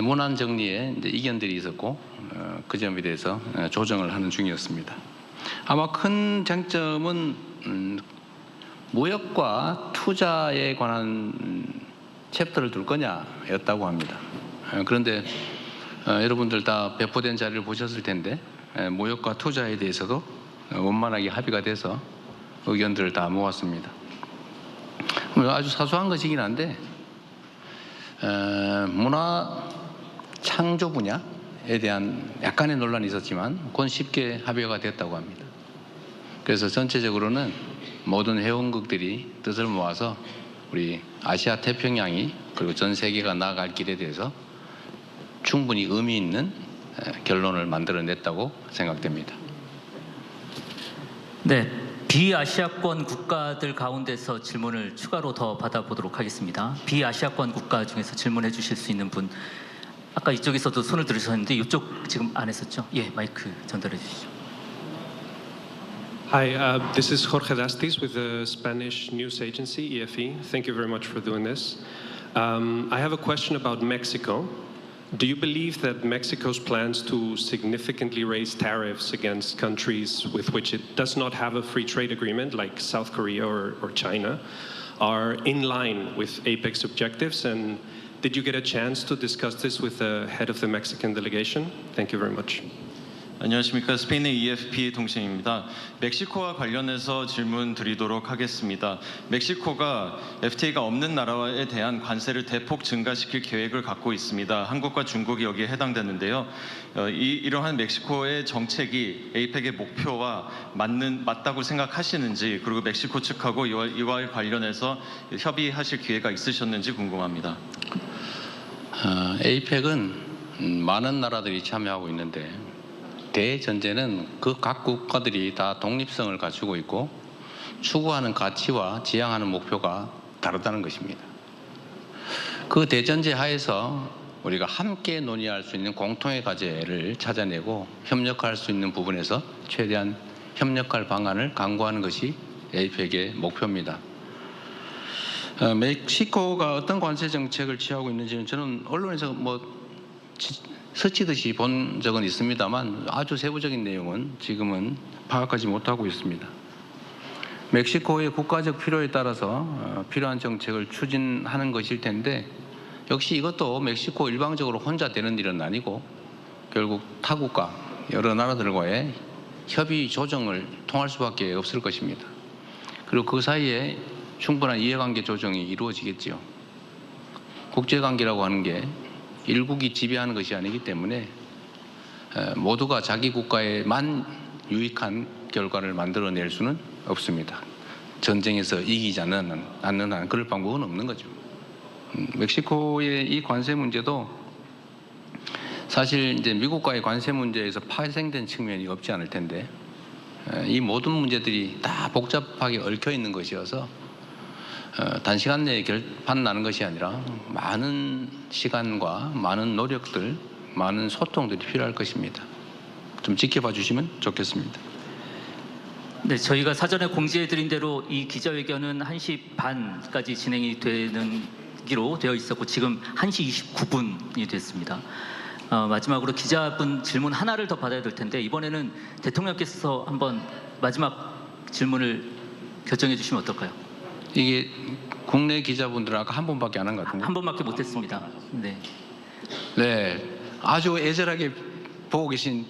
문안 정리에 이제 이견들이 있었고 그 점에 대해서 조정을 하는 중이었습니다. 아마 큰 쟁점은 무역과 투자에 관한 챕터를 둘 거냐였다고 합니다. 그런데 여러분들 다 배포된 자료를 보셨을 텐데 무역과 투자에 대해서도 원만하게 합의가 돼서 의견들을 다 모았습니다. 아주 사소한 것이긴 한데 문화 창조 분야에 대한 약간의 논란이 있었지만 그건 쉽게 합의가 됐다고 합니다. 그래서 전체적으로는 모든 회원국들이 뜻을 모아서 우리 아시아 태평양이 그리고 전 세계가 나아갈 길에 대해서 충분히 의미 있는 결론을 만들어냈다고 생각됩니다. 네, 비아시아권 국가들 가운데서 질문을 추가로 더 받아보도록 하겠습니다. 비아시아권 국가 중에서 질문해 주실 수 있는 분, 아까 이쪽에서도 손을 들으셨는데 이쪽 지금 안 했었죠? 예, 마이크 전달해 주시죠. Hi, this is Jorge Dastis with the Spanish news agency, EFE. Thank you very much for doing this. I have a question about Mexico. Do you believe that Mexico's plans to significantly raise tariffs against countries with which it does not have a free trade agreement, like South Korea or China, are in line with APEC's objectives? And did you get a chance to discuss this with the head of the Mexican delegation? Thank you very much. 안녕하십니까. 스페인의 EFP 통신입니다. 멕시코와 관련해서 질문 드리도록 하겠습니다. 멕시코가 FTA가 없는 나라에 대한 관세를 대폭 증가시킬 계획을 갖고 있습니다. 한국과 중국이 여기에 해당되는데요. 이러한 멕시코의 정책이 APEC의 목표와 맞다고 생각하시는지, 그리고 멕시코 측하고 이와 관련해서 협의하실 기회가 있으셨는지 궁금합니다. APEC은 많은 나라들이 참여하고 있는데 대전제는 그 각 국가들이 다 독립성을 갖추고 있고 추구하는 가치와 지향하는 목표가 다르다는 것입니다. 그 대전제 하에서 우리가 함께 논의할 수 있는 공통의 과제를 찾아내고 협력할 수 있는 부분에서 최대한 협력할 방안을 강구하는 것이 APEC의 목표입니다. 멕시코가 어떤 관세 정책을 취하고 있는지는 저는 언론에서 스치듯이 본 적은 있습니다만 아주 세부적인 내용은 지금은 파악하지 못하고 있습니다. 멕시코의 국가적 필요에 따라서 필요한 정책을 추진하는 것일 텐데 역시 이것도 멕시코 일방적으로 혼자 되는 일은 아니고 결국 타국과 여러 나라들과의 협의 조정을 통할 수밖에 없을 것입니다. 그리고 그 사이에 충분한 이해관계 조정이 이루어지겠지요. 국제관계라고 하는 게 일국이 지배하는 것이 아니기 때문에 모두가 자기 국가에만 유익한 결과를 만들어낼 수는 없습니다. 전쟁에서 이기지 않는 한 그럴 방법은 없는 거죠. 멕시코의 이 관세 문제도 사실 이제 미국과의 관세 문제에서 파생된 측면이 없지 않을 텐데 이 모든 문제들이 다 복잡하게 얽혀 있는 것이어서 단시간 내에 결판 나는 것이 아니라 많은 시간과 많은 노력들, 많은 소통들이 필요할 것입니다. 좀 지켜봐 주시면 좋겠습니다. 네, 저희가 사전에 공지해드린 대로 이 기자회견은 1시 반까지 진행이 되는 기로 되어 있었고 지금 1시 29분이 됐습니다. 마지막으로 기자분 질문 하나를 더 받아야 될 텐데 이번에는 대통령께서 한번 마지막 질문을 결정해 주시면 어떨까요? 이게 국내 기자분들은 아까 한 번밖에 안 한 것 같은데. 한 번밖에 못했습니다. 네. 네, 아주 애절하게 보고 계신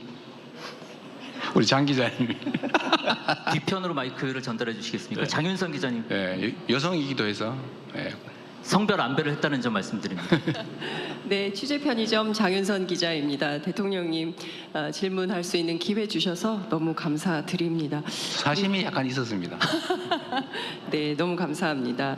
우리 장 기자님. 뒤편으로 마이크를 전달해 주시겠습니까? 네. 장윤선 기자님. 네, 여성이기도 해서. 네. 성별 안배를 했다는 점 말씀드립니다. 네, 취재 편의점 장윤선 기자입니다. 대통령님 질문할 수 있는 기회 주셔서 너무 감사드립니다. 사심이 약간 있었습니다. 네, 너무 감사합니다.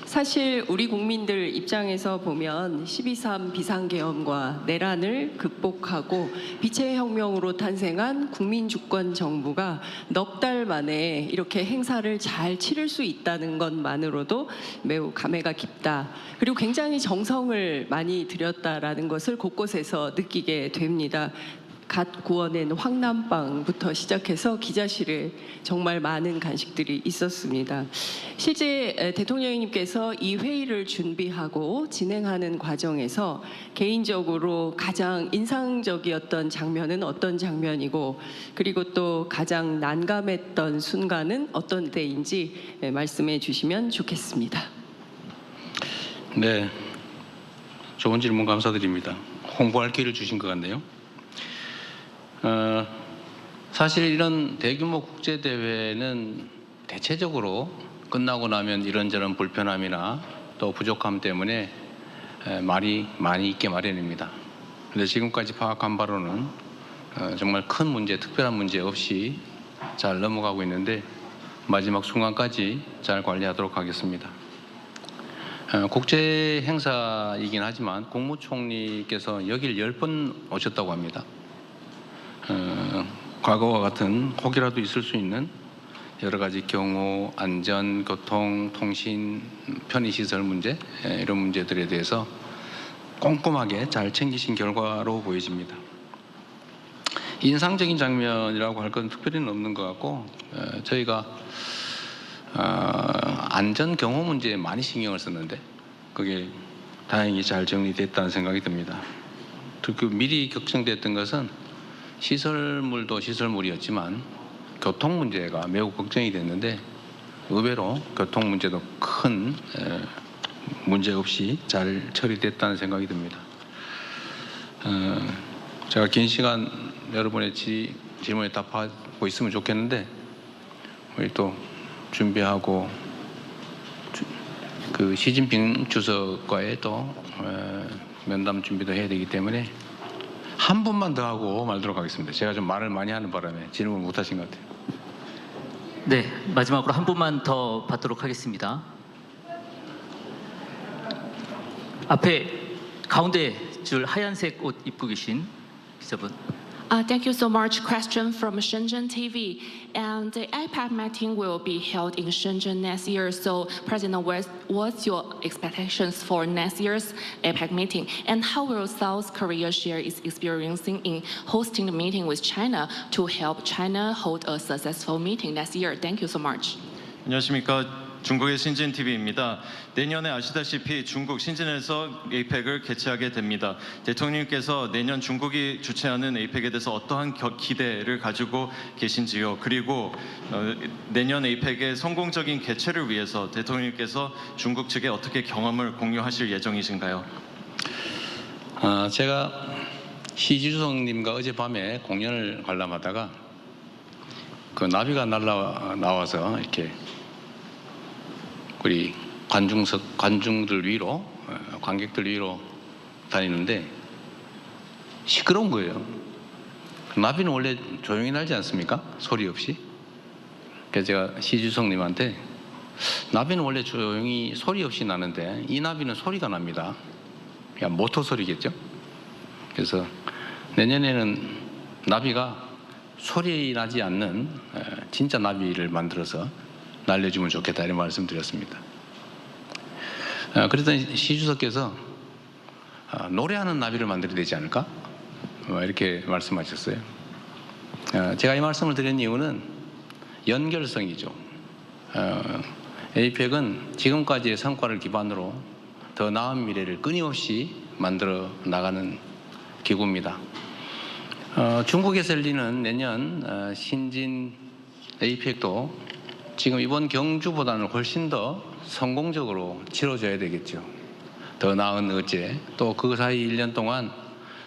사실 우리 국민들 입장에서 보면 12.3 비상계엄과 내란을 극복하고 빛의 혁명으로 탄생한 국민주권 정부가 넉 달 만에 이렇게 행사를 잘 치를 수 있다는 것만으로도 매우 감회가 깊다. 그리고 굉장히 정성을 많이 들였다라는 것을 곳곳에서 느끼게 됩니다. 갓 구워낸 황남빵부터 시작해서 기자실에 정말 많은 간식들이 있었습니다. 실제 대통령님께서 이 회의를 준비하고 진행하는 과정에서 개인적으로 가장 인상적이었던 장면은 어떤 장면이고 그리고 또 가장 난감했던 순간은 어떤 때인지 말씀해 주시면 좋겠습니다. 네, 좋은 질문 감사드립니다. 홍보할 기회를 주신 것 같네요. 사실 이런 대규모 국제대회는 대체적으로 끝나고 나면 이런저런 불편함이나 또 부족함 때문에 말이 많이 있게 마련입니다. 그런데 지금까지 파악한 바로는 정말 큰 문제, 특별한 문제 없이 잘 넘어가고 있는데 마지막 순간까지 잘 관리하도록 하겠습니다. 국제 행사이긴 하지만 국무총리께서 여길 10번 오셨다고 합니다. 과거와 같은 혹이라도 있을 수 있는 여러 가지 경호, 안전, 교통, 통신, 편의시설 문제 이런 문제들에 대해서 꼼꼼하게 잘 챙기신 결과로 보여집니다. 인상적인 장면이라고 할 건 특별히는 없는 것 같고 저희가 안전 경호 문제에 많이 신경을 썼는데 그게 다행히 잘 정리됐다는 생각이 듭니다. 특히 미리 걱정됐던 것은 시설물도 시설물이었지만 교통 문제가 매우 걱정이 됐는데 의외로 교통 문제도 큰 문제 없이 잘 처리됐다는 생각이 듭니다. 제가 긴 시간 여러분의 질문에 답하고 있으면 좋겠는데 우리 또 준비하고 그 시진핑 주석과의 또 면담 준비도 해야 되기 때문에 한 분만 더 하고 말도록 하겠습니다. 제가 좀 말을 많이 하는 바람에 질문 못 하신 것 같아요. 네, 마지막으로 한 분만 더 받도록 하겠습니다. 앞에 가운데 줄 하얀색 옷 입고 계신 기자분. Thank you so much. Question from Shenzhen TV. And the APEC meeting will be held in Shenzhen next year. So, President, what's your expectations for next year's APEC meeting? And how will South Korea share its experiencing in hosting the meeting with China to help China hold a successful meeting next year? Thank you so much. 안녕하십니까. 중국의 신진 TV입니다. 내년에 아시다시피 중국 신진에서 에이펙을 개최하게 됩니다. 대통령님께서 내년 중국이 주최하는 에이펙에 대해서 어떠한 기대를 가지고 계신지요? 그리고 내년 에이펙의 성공적인 개최를 위해서 대통령님께서 중국 측에 어떻게 경험을 공유하실 예정이신가요? 제가 시주석님과 어젯밤에 공연을 관람하다가 그 나비가 나와서 이렇게 우리 관중들 위로, 관객들 위로 다니는데 시끄러운 거예요. 나비는 원래 조용히 날지 않습니까? 소리 없이. 그래서 제가 시주성님한테 나비는 원래 조용히 소리 없이 나는데 이 나비는 소리가 납니다. 그냥 모터 소리겠죠. 그래서 내년에는 나비가 소리 나지 않는 진짜 나비를 만들어서 날려주면 좋겠다 이런 말씀드렸습니다. 그랬더니 시주석께서 노래하는 나비를 만들어야 되지 않을까? 이렇게 말씀하셨어요. 제가 이 말씀을 드린 이유는 연결성이죠. 에이펙은 지금까지의 성과를 기반으로 더 나은 미래를 끊임없이 만들어 나가는 기구입니다. 중국에서 열리는 내년 신진 APEC도 지금 이번 경주보다는 훨씬 더 성공적으로 치러져야 되겠죠. 더 나은 의제, 또 그 사이 1년 동안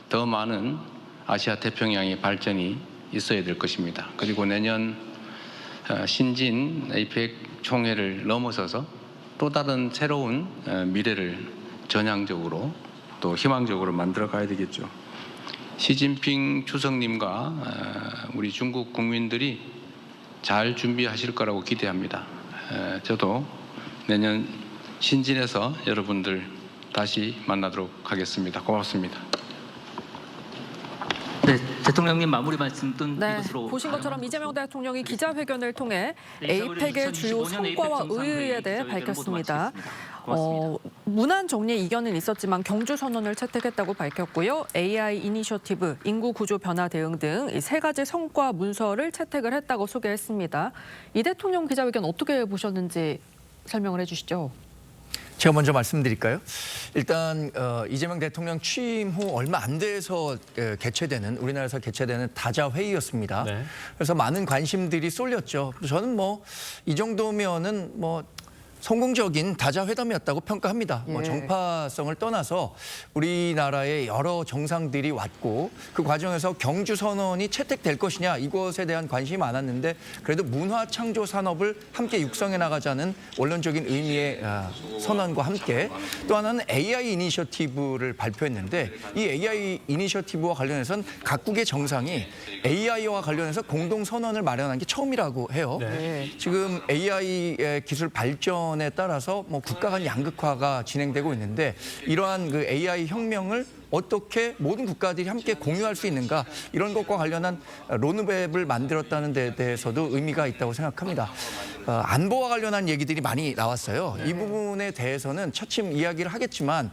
더 많은 아시아 태평양의 발전이 있어야 될 것입니다. 그리고 내년 신진 APEC 총회를 넘어서서 또 다른 새로운 미래를 전향적으로 또 희망적으로 만들어 가야 되겠죠. 시진핑 주석님과 우리 중국 국민들이 잘 준비하실 거라고 기대합니다. 저도 내년 신진에서 여러분들 다시 만나도록 하겠습니다. 고맙습니다. 네, 대통령님 마무리 말씀 뜬 네, 이것으로 보신 것처럼 이재명 대통령이 기자회견을 통해 에이펙의 주요 성과와 의의에 대해 밝혔습니다. 문안 정리 이견은 있었지만 경주 선언을 채택했다고 밝혔고요. AI 이니셔티브, 인구 구조 변화 대응 등 이 세 가지 성과 문서를 채택을 했다고 소개했습니다. 이 대통령 기자회견 어떻게 보셨는지 설명을 해주시죠. 제가 먼저 말씀드릴까요? 일단 이재명 대통령 취임 후 얼마 안 돼서 개최되는 우리나라에서 개최되는 다자 회의였습니다. 네. 그래서 많은 관심들이 쏠렸죠. 저는 뭐 이 정도면은 뭐 성공적인 다자 회담이었다고 평가합니다. 뭐 정파성을 떠나서 우리나라의 여러 정상들이 왔고 그 과정에서 경주 선언이 채택될 것이냐 이것에 대한 관심이 많았는데 그래도 문화 창조 산업을 함께 육성해 나가자는 원론적인 의미의 선언과 함께 또 하나는 AI 이니셔티브를 발표했는데 이 AI 이니셔티브와 관련해서는 각국의 정상이 AI와 관련해서 공동 선언을 마련한 게 처음이라고 해요. 네. 지금 AI의 기술 발전 에 따라서 뭐 국가 간 양극화가 진행되고 있는데 이러한 그 AI 혁명을 어떻게 모든 국가들이 함께 공유할 수 있는가 이런 것과 관련한 로드맵을 만들었다는 데 대해서도 의미가 있다고 생각합니다. 안보와 관련한 얘기들이 많이 나왔어요. 이 부분에 대해서는 차츰 이야기를 하겠지만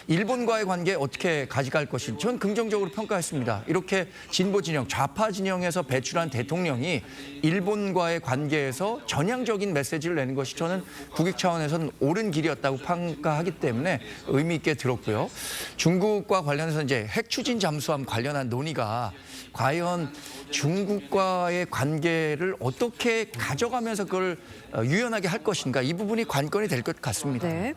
일본과의 관계 어떻게 가져갈 것인지 전 긍정적으로 평가했습니다. 이렇게 진보 진영, 좌파 진영에서 배출한 대통령이 일본과의 관계에서 전향적인 메시지를 내는 것이 저는 국익 차원에서는 옳은 길이었다고 평가하기 때문에 의미 있게 들었고요. 중국과 관련해서 이제 핵 추진 잠수함 관련한 논의가 과연 중국과의 관계를 어떻게 가져가면서 그걸 유연하게 할 것인가 이 부분이 관건이 될 것 같습니다. 네.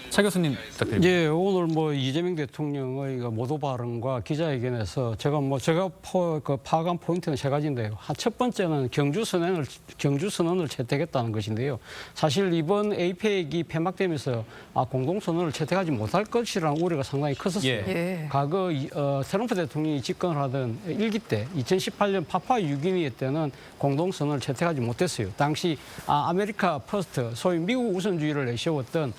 차 교수님 부탁드립니다. 예, 오늘 뭐 이재명 대통령의 모두 발언과 기자회견에서 제가 파악한 포인트는 세 가지인데요. 첫 번째는 경주 선언을 채택했다는 것인데요. 사실 이번 APEC이 폐막되면서 공동 선언을 채택하지 못할 것이라는 우려가 상당히 컸었습니다. 예. 과거 트럼프 대통령이 집권을 하던 1기 때 2018년 파푸아뉴기니 때는 공동 선언을 채택하지 못했어요. 당시 아메리카 퍼스트, 소위 미국 우선주의를 내세웠던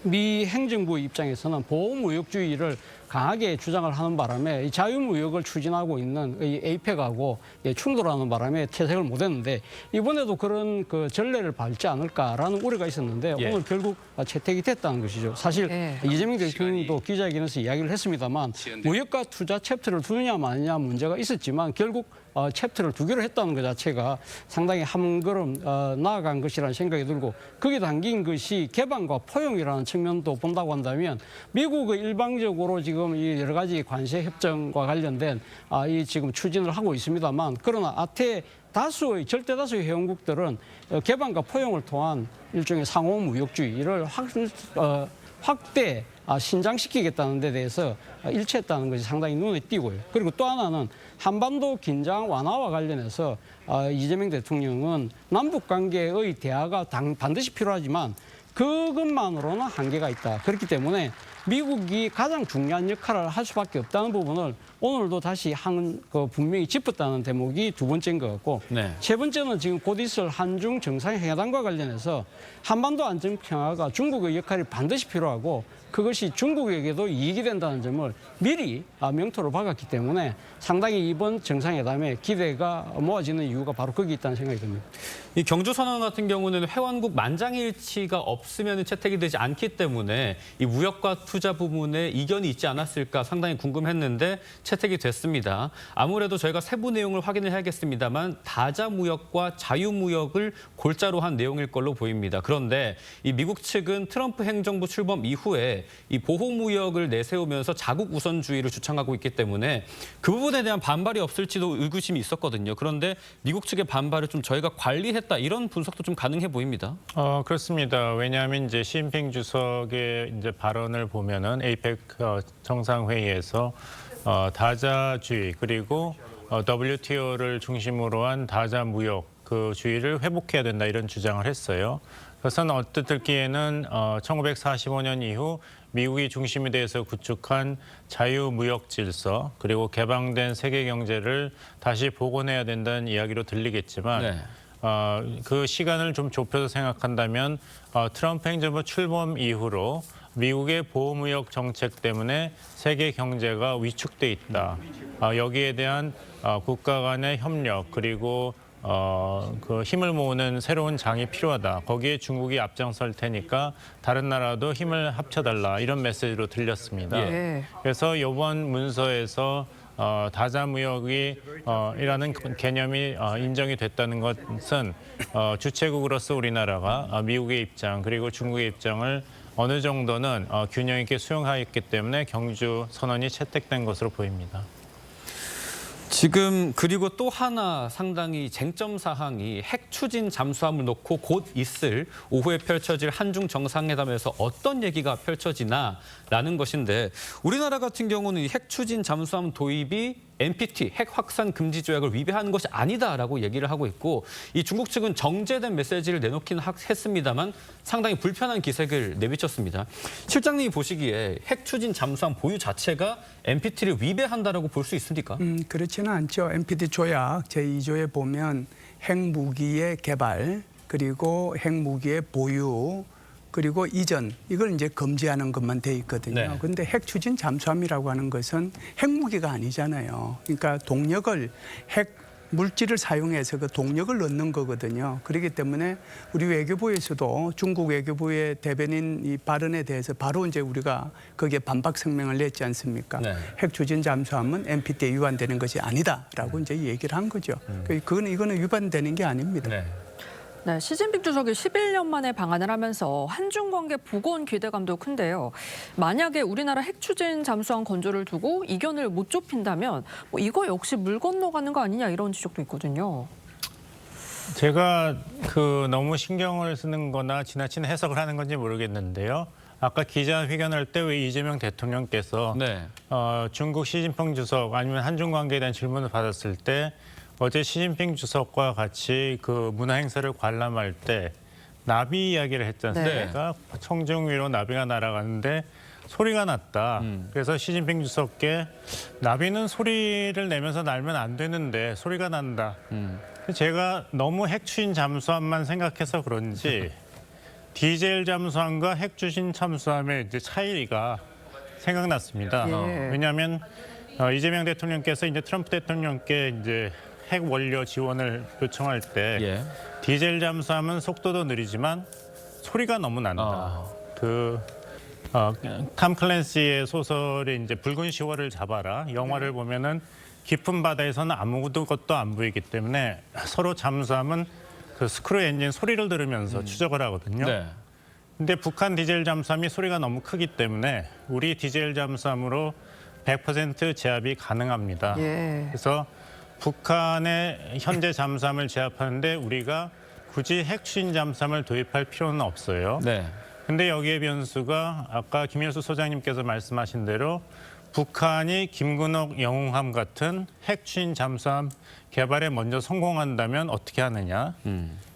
미 행정부 입장에서는 보호무역주의를 강하게 주장을 하는 바람에 이 자유무역을 추진하고 있는 이 APEC하고 충돌하는 바람에 채택을 못했는데 이번에도 그런 그 전례를 밟지 않을까라는 우려가 있었는데 오늘 결국 채택이 됐다는 것이죠. 사실 이재명 대통령도 기자회견에서 이야기를 했습니다만 무역과 투자 챕터를 두느냐 마느냐 문제가 있었지만 결국 챕터를 두기로 했다는 것 자체가 상당히 한 걸음 나아간 것이라는 생각이 들고 거기에 담긴 것이 개방과 포용이라는 측면도 본다고 한다면 미국의 일방적으로 지금 이 여러 가지 관세 협정과 관련된 이 지금 추진을 하고 있습니다만 그러나 절대 다수의 회원국들은 개방과 포용을 통한 일종의 상호 무역주의를 확대 신장시키겠다는 데 대해서 일치했다는 것이 상당히 눈에 띄고요. 그리고 또 하나는 한반도 긴장 완화와 관련해서 이재명 대통령은 남북 관계의 대화가 반드시 필요하지만 그것만으로는 한계가 있다. 그렇기 때문에 미국이 가장 중요한 역할을 할 수밖에 없다는 부분을 오늘도 다시 분명히 짚었다는 대목이 두 번째인 것 같고 세 번째는 지금 곧 있을 한중 정상회담과 관련해서 한반도 안정 평화가 중국의 역할이 반드시 필요하고 그것이 중국에게도 이익이 된다는 점을 미리 명토로 박았기 때문에 상당히 이번 정상회담에 기대가 모아지는 이유가 바로 거기 있다는 생각이 듭니다. 이 경주 선언 같은 경우는 회원국 만장일치가 없으면 채택이 되지 않기 때문에 이 무역과 투자 부분에 이견이 있지 않았을까 상당히 궁금했는데 채택이 됐습니다. 아무래도 저희가 세부 내용을 확인을 해야겠습니다만 다자 무역과 자유 무역을 골자로 한 내용일 걸로 보입니다. 그런데 이 미국 측은 트럼프 행정부 출범 이후에 게 이 보호무역을 내세우면서 자국 우선주의를 주창하고 있기 때문에 그 부분에 대한 반발이 없을지도 의구심이 있었거든요. 그런데 미국 측의 반발을 좀 저희가 관리했다 이런 분석도 좀 가능해 보입니다. 그렇습니다. 왜냐하면 이제 시진핑 주석의 이제 발언을 보면은 에이펙 정상회의에서 다자주의 그리고 WTO를 중심으로 한 다자 무역 그 주의를 회복해야 된다 이런 주장을 했어요. 그래서는 어뜻 듣기에는 1945년 이후 미국이 중심이 돼서 구축한 자유무역 질서 그리고 개방된 세계 경제를 다시 복원해야 된다는 이야기로 들리겠지만 그 시간을 좀 좁혀서 생각한다면 트럼프 행정부 출범 이후로 미국의 보호무역 정책 때문에 세계 경제가 위축돼 있다. 여기에 대한 국가 간의 협력 그리고 그 힘을 모으는 새로운 장이 필요하다. 거기에 중국이 앞장설 테니까 다른 나라도 힘을 합쳐달라. 이런 메시지로 들렸습니다. 그래서 이번 문서에서 다자무역이 이라는 개념이 인정이 됐다는 것은 주체국으로서 우리나라가 미국의 입장 그리고 중국의 입장을 어느 정도는 균형 있게 수용하였기 때문에 경주 선언이 채택된 것으로 보입니다. 지금 그리고 또 하나 상당히 쟁점 사항이 핵 추진 잠수함을 놓고 곧 있을 오후에 펼쳐질 한중 정상회담에서 어떤 얘기가 펼쳐지나라는 것인데 우리나라 같은 경우는 이 핵 추진 잠수함 도입이 NPT 핵 확산 금지 조약을 위배하는 것이 아니다라고 얘기를 하고 있고 이 중국 측은 정제된 메시지를 내놓긴 했습니다만 상당히 불편한 기색을 내비쳤습니다. 실장님이 보시기에 핵 추진 잠수함 보유 자체가 NPT를 위배한다라고 볼 수 있습니까? 그렇지는 않죠. NPT 조약 제2조에 보면 핵무기의 개발 그리고 핵무기의 보유 그리고 이전 이걸 이제 금지하는 것만 돼 있거든요. 그런데 핵 추진 잠수함이라고 하는 것은 핵무기가 아니잖아요. 그러니까 동력을 핵 물질을 사용해서 그 동력을 넣는 거거든요. 그렇기 때문에 우리 외교부에서도 중국 외교부의 대변인 이 발언에 대해서 바로 이제 우리가 거기에 반박声明을 냈지 않습니까? 핵 추진 잠수함은 NPT에 위반되는 것이 아니다라고 이제 얘기를 한 거죠. 이거는 위반되는 게 아닙니다. 네, 시진핑 주석이 11년 만에 방한을 하면서 한중 관계 복원 기대감도 큰데요. 만약에 우리나라 핵 추진 잠수함 건조를 두고 이견을 못 좁힌다면 이거 역시 물 건너가는 거 아니냐 이런 지적도 있거든요. 제가 너무 신경을 쓰는 거나 지나친 해석을 하는 건지 모르겠는데요. 아까 기자회견할 때 왜 이재명 대통령께서 중국 시진핑 주석 아니면 한중 관계에 대한 질문을 받았을 때 어제 시진핑 주석과 같이 그 문화 행사를 관람할 때 나비 이야기를 했지 않습니까? 청중 위로 나비가 날아가는데 소리가 났다. 그래서 시진핑 주석께 나비는 소리를 내면서 날면 안 되는데 소리가 난다. 제가 너무 핵 추진 잠수함만 생각해서 그런지 디젤 잠수함과 핵 추진 잠수함의 이제 차이가 생각났습니다. 왜냐하면 이재명 대통령께서 이제 트럼프 대통령께 이제 핵 원료 지원을 요청할 때 디젤 잠수함은 속도도 느리지만 소리가 너무 난다. 탐 클랜시의 소설에 이제 붉은 10월을 잡아라 영화를 보면은 깊은 바다에서는 아무것도 안 보이기 때문에 서로 잠수함은 그 스크루 엔진 소리를 들으면서 추적을 하거든요. 근데 북한 디젤 잠수함이 소리가 너무 크기 때문에 우리 디젤 잠수함으로 100% 제압이 가능합니다. 그래서 북한의 현재 잠수함을 제압하는데 우리가 굳이 핵 추진 잠수함을 도입할 필요는 없어요. 근데 여기에 변수가 아까 김일수 소장님께서 말씀하신 대로 북한이 김근옥 영웅함 같은 핵 추진 잠수함 개발에 먼저 성공한다면 어떻게 하느냐.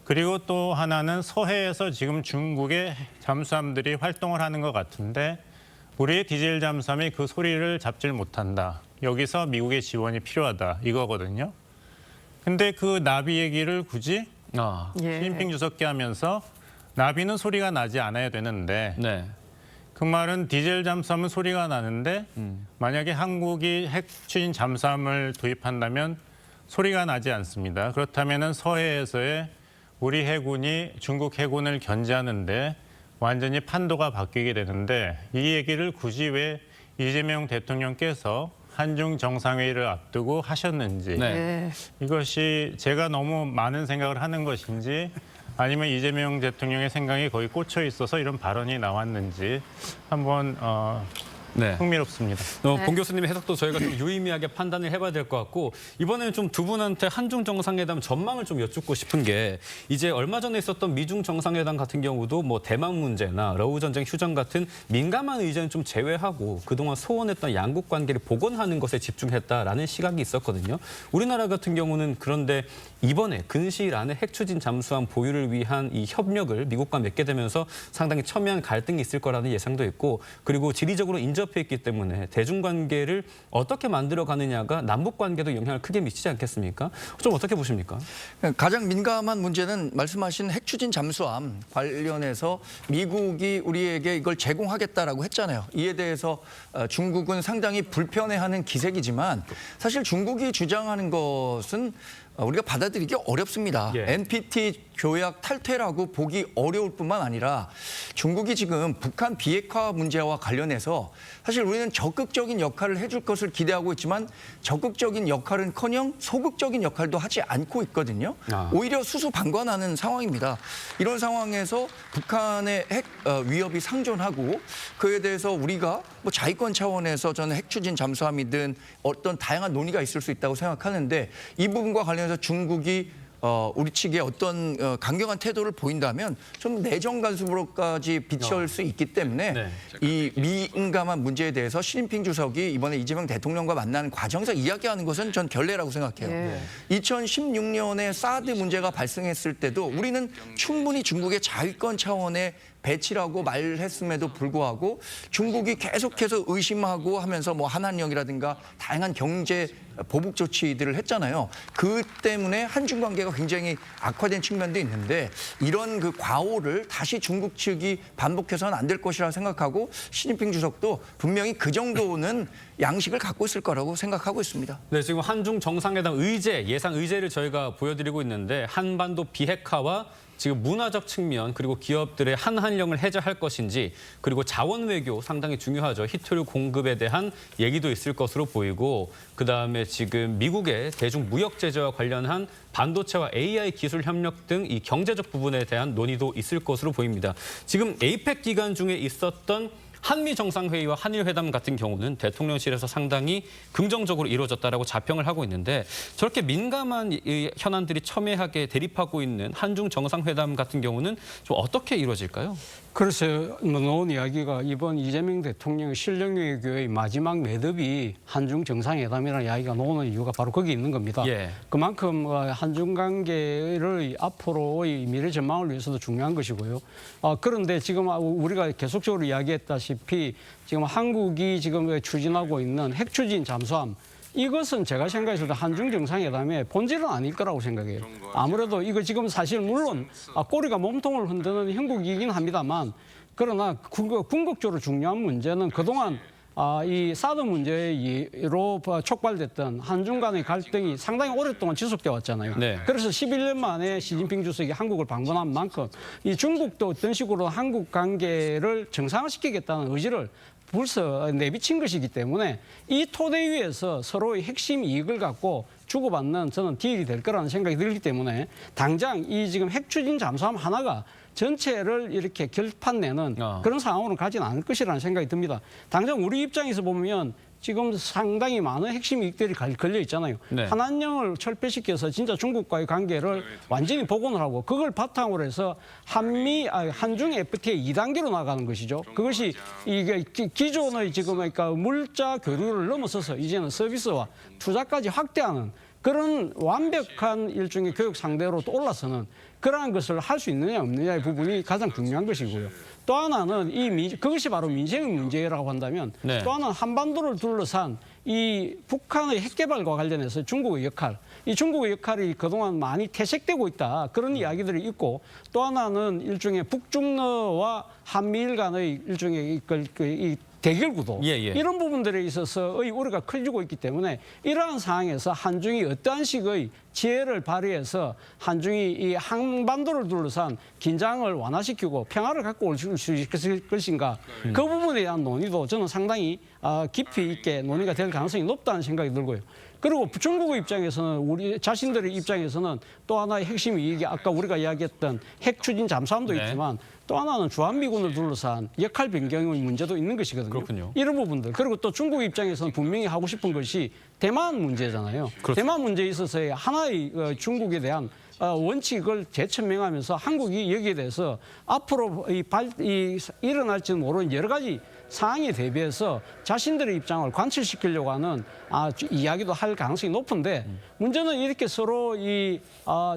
그리고 또 하나는 서해에서 지금 중국의 잠수함들이 활동을 하는 것 같은데 우리의 디젤 잠수함이 그 소리를 잡질 못한다. 여기서 미국의 지원이 필요하다 이거거든요. 근데 그 나비 얘기를 굳이 시진핑 주석께 하면서 나비는 소리가 나지 않아야 되는데 그 말은 디젤 잠수함은 소리가 나는데 만약에 한국이 핵 추진 잠수함을 도입한다면 소리가 나지 않습니다. 그렇다면 서해에서의 우리 해군이 중국 해군을 견제하는데 완전히 판도가 바뀌게 되는데 이 얘기를 굳이 왜 이재명 대통령께서 한중 정상회의를 앞두고 하셨는지 이것이 제가 너무 많은 생각을 하는 것인지 아니면 이재명 대통령의 생각이 거의 꽂혀 있어서 이런 발언이 나왔는지 한번 흥미롭습니다. 봉 교수님의 해석도 저희가 좀 유의미하게 판단을 해봐야 될 것 같고 이번에는 좀 두 분한테 한중 정상회담 전망을 좀 여쭙고 싶은 게 이제 얼마 전에 있었던 미중 정상회담 같은 경우도 뭐 대만 문제나 러우 전쟁 휴전 같은 민감한 의제는 좀 제외하고 그동안 소원했던 양국 관계를 복원하는 것에 집중했다라는 시각이 있었거든요. 우리나라 같은 경우는 그런데 이번에 근시일 안에 핵 추진 잠수함 보유를 위한 이 협력을 미국과 맺게 되면서 상당히 첨예한 갈등이 있을 거라는 예상도 있고 그리고 지리적으로 인접해 있기 때문에 대중관계를 어떻게 만들어가느냐가 남북관계도 영향을 크게 미치지 않겠습니까? 좀 어떻게 보십니까? 가장 민감한 문제는 말씀하신 핵 추진 잠수함 관련해서 미국이 우리에게 이걸 제공하겠다라고 했잖아요. 이에 대해서 중국은 상당히 불편해하는 기색이지만 사실 중국이 주장하는 것은 우리가 받아들이기 어렵습니다. NPT 조약 탈퇴라고 보기 어려울 뿐만 아니라 중국이 지금 북한 비핵화 문제와 관련해서 사실 우리는 적극적인 역할을 해줄 것을 기대하고 있지만 적극적인 역할은커녕 소극적인 역할도 하지 않고 있거든요. 오히려 수수방관하는 상황입니다. 이런 상황에서 북한의 핵 위협이 상존하고 그에 대해서 우리가 뭐 자위권 차원에서 저는 핵 추진 잠수함이든 어떤 다양한 논의가 있을 수 있다고 생각하는데 이 부분과 관련해서 중국이 우리 측에 어떤 강경한 태도를 보인다면 좀 내정 간섭으로까지 비춰올 수 있기 때문에 이 민감한 문제에 대해서 시진핑 주석이 이번에 이재명 대통령과 만나는 과정에서 이야기하는 것은 전 결례라고 생각해요. 2016년에 사드 문제가 발생했을 때도 우리는 충분히 중국의 자위권 차원의 배치라고 말했음에도 불구하고 중국이 계속해서 의심하고 하면서 뭐 한한령이라든가 다양한 경제 보복 조치들을 했잖아요. 그 때문에 한중 관계가 굉장히 악화된 측면도 있는데 이런 그 과오를 다시 중국 측이 반복해서는 안 될 것이라 생각하고 시진핑 주석도 분명히 그 정도는 양식을 갖고 있을 거라고 생각하고 있습니다. 네, 지금 한중 정상회담 의제, 예상 의제를 저희가 보여드리고 있는데 한반도 비핵화와 지금 문화적 측면 그리고 기업들의 한한령을 해제할 것인지 그리고 자원 외교 상당히 중요하죠. 히토류 공급에 대한 얘기도 있을 것으로 보이고 그다음에 지금 미국의 대중 무역 제재와 관련한 반도체와 AI 기술 협력 등 이 경제적 부분에 대한 논의도 있을 것으로 보입니다. 지금 에이펙 기간 중에 있었던 한미 정상회의와 한일 회담 같은 경우는 대통령실에서 상당히 긍정적으로 이루어졌다라고 자평을 하고 있는데 저렇게 민감한 이 현안들이 첨예하게 대립하고 있는 한중 정상회담 같은 경우는 좀 어떻게 이루어질까요? 글쎄요, 나온 이야기가 이번 이재명 대통령의 실력 외교의 마지막 매듭이 한중 정상회담이라는 이야기가 나오는 이유가 바로 거기 있는 겁니다. 그만큼 한중 관계를 앞으로의 미래 전망을 위해서도 중요한 것이고요. 그런데 지금 우리가 계속적으로 이야기했다시피 지금 한국이 지금 추진하고 있는 핵 추진 잠수함 이것은 제가 생각했을 때 한중 정상회담의 본질은 아닐 거라고 생각해요. 아무래도 이거 지금 사실 물론 꼬리가 몸통을 흔드는 형국이긴 합니다만 그러나 궁극적으로 중요한 문제는 그동안 이 사드 문제로 촉발됐던 한중 간의 갈등이 상당히 오랫동안 지속돼 왔잖아요. 그래서 11년 만에 시진핑 주석이 한국을 방문한 만큼 이 중국도 어떤 식으로 한국 관계를 정상화시키겠다는 의지를 벌써 내비친 것이기 때문에 이 토대 위에서 서로의 핵심 이익을 갖고 주고받는 저는 딜이 될 거라는 생각이 들기 때문에 당장 이 지금 핵 추진 잠수함 하나가 전체를 이렇게 결판내는 그런 상황으로 가지는 않을 것이라는 생각이 듭니다. 당장 우리 입장에서 보면 지금 상당히 많은 핵심 이익들이 걸려 있잖아요. 한한령을 철폐시켜서 진짜 중국과의 관계를 완전히 복원을 하고 그걸 바탕으로 해서 한중 FTA 2단계로 나가는 것이죠. 그것이 이게 기존의 지금 그러니까 물자 교류를 넘어서서 이제는 서비스와 투자까지 확대하는 그런 완벽한 일종의 교육 상대로 또 올라서는 그러한 것을 할 수 있느냐 없느냐의 부분이 가장 중요한 것이고요. 또 하나는 그것이 바로 민생의 문제라고 한다면 또 하나는 한반도를 둘러싼 이 북한의 핵 개발과 관련해서 중국의 역할, 이 중국의 역할이 그동안 많이 퇴색되고 있다. 그런 이야기들이 있고 또 하나는 일종의 북중러와 한미일 간의 일종의 이 대결 구도 이런 부분들에 있어서의 우려가 커지고 있기 때문에 이러한 상황에서 한중이 어떠한 식의 지혜를 발휘해서 한중이 이 한반도를 둘러싼 긴장을 완화시키고 평화를 갖고 올 수 있을 것인가. 그 부분에 대한 논의도 저는 상당히 깊이 있게 논의가 될 가능성이 높다는 생각이 들고요. 그리고 중국의 입장에서는 우리 자신들의 입장에서는 또 하나의 핵심 이익이 아까 우리가 이야기했던 핵 추진 잠수함도 있지만 또 하나는 주한미군을 둘러싼 역할 변경의 문제도 있는 것이거든요. 그렇군요. 이런 부분들. 그리고 또 중국 입장에서는 분명히 하고 싶은 것이 대만 문제잖아요. 그렇죠. 대만 문제에 있어서의 하나의 중국에 대한 원칙을 재천명하면서 한국이 여기에 대해서 앞으로 일어날지는 모르는 여러 가지 상황에 대비해서 자신들의 입장을 관철시키려고 하는 이야기도 할 가능성이 높은데 문제는 이렇게 서로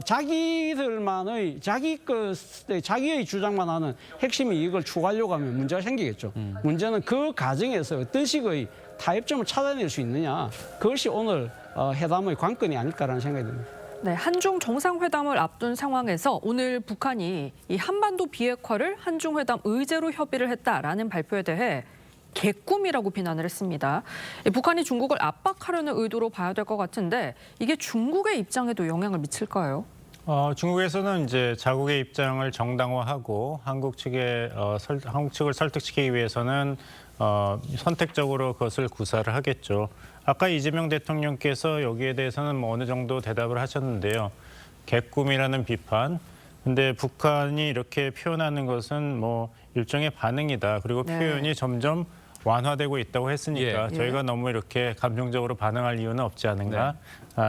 자기들만의 자기의 주장만 하는 핵심 이익을 추구하려고 하면 문제가 생기겠죠. 문제는 그 과정에서 뜻식의 타협점을 찾아낼 수 있느냐, 그것이 오늘 회담의 관건이 아닐까라는 생각이 듭니다. 네, 한중 정상회담을 앞둔 상황에서 오늘 북한이 이 한반도 비핵화를 한중회담 의제로 협의를 했다라는 발표에 대해 개꿈이라고 비난을 했습니다. 북한이 중국을 압박하려는 의도로 봐야 될 것 같은데 이게 중국의 입장에도 영향을 미칠까요? 중국에서는 이제 자국의 입장을 정당화하고 한국 측을 설득시키기 위해서는 선택적으로 그것을 구사를 하겠죠. 아까 이재명 대통령께서 여기에 대해서는 뭐 어느 정도 대답을 하셨는데요. 개꿈이라는 비판. 근데 북한이 이렇게 표현하는 것은 뭐 일종의 반응이다. 그리고 표현이 점점 완화되고 있다고 했으니까 저희가 너무 이렇게 감정적으로 반응할 이유는 없지 않은가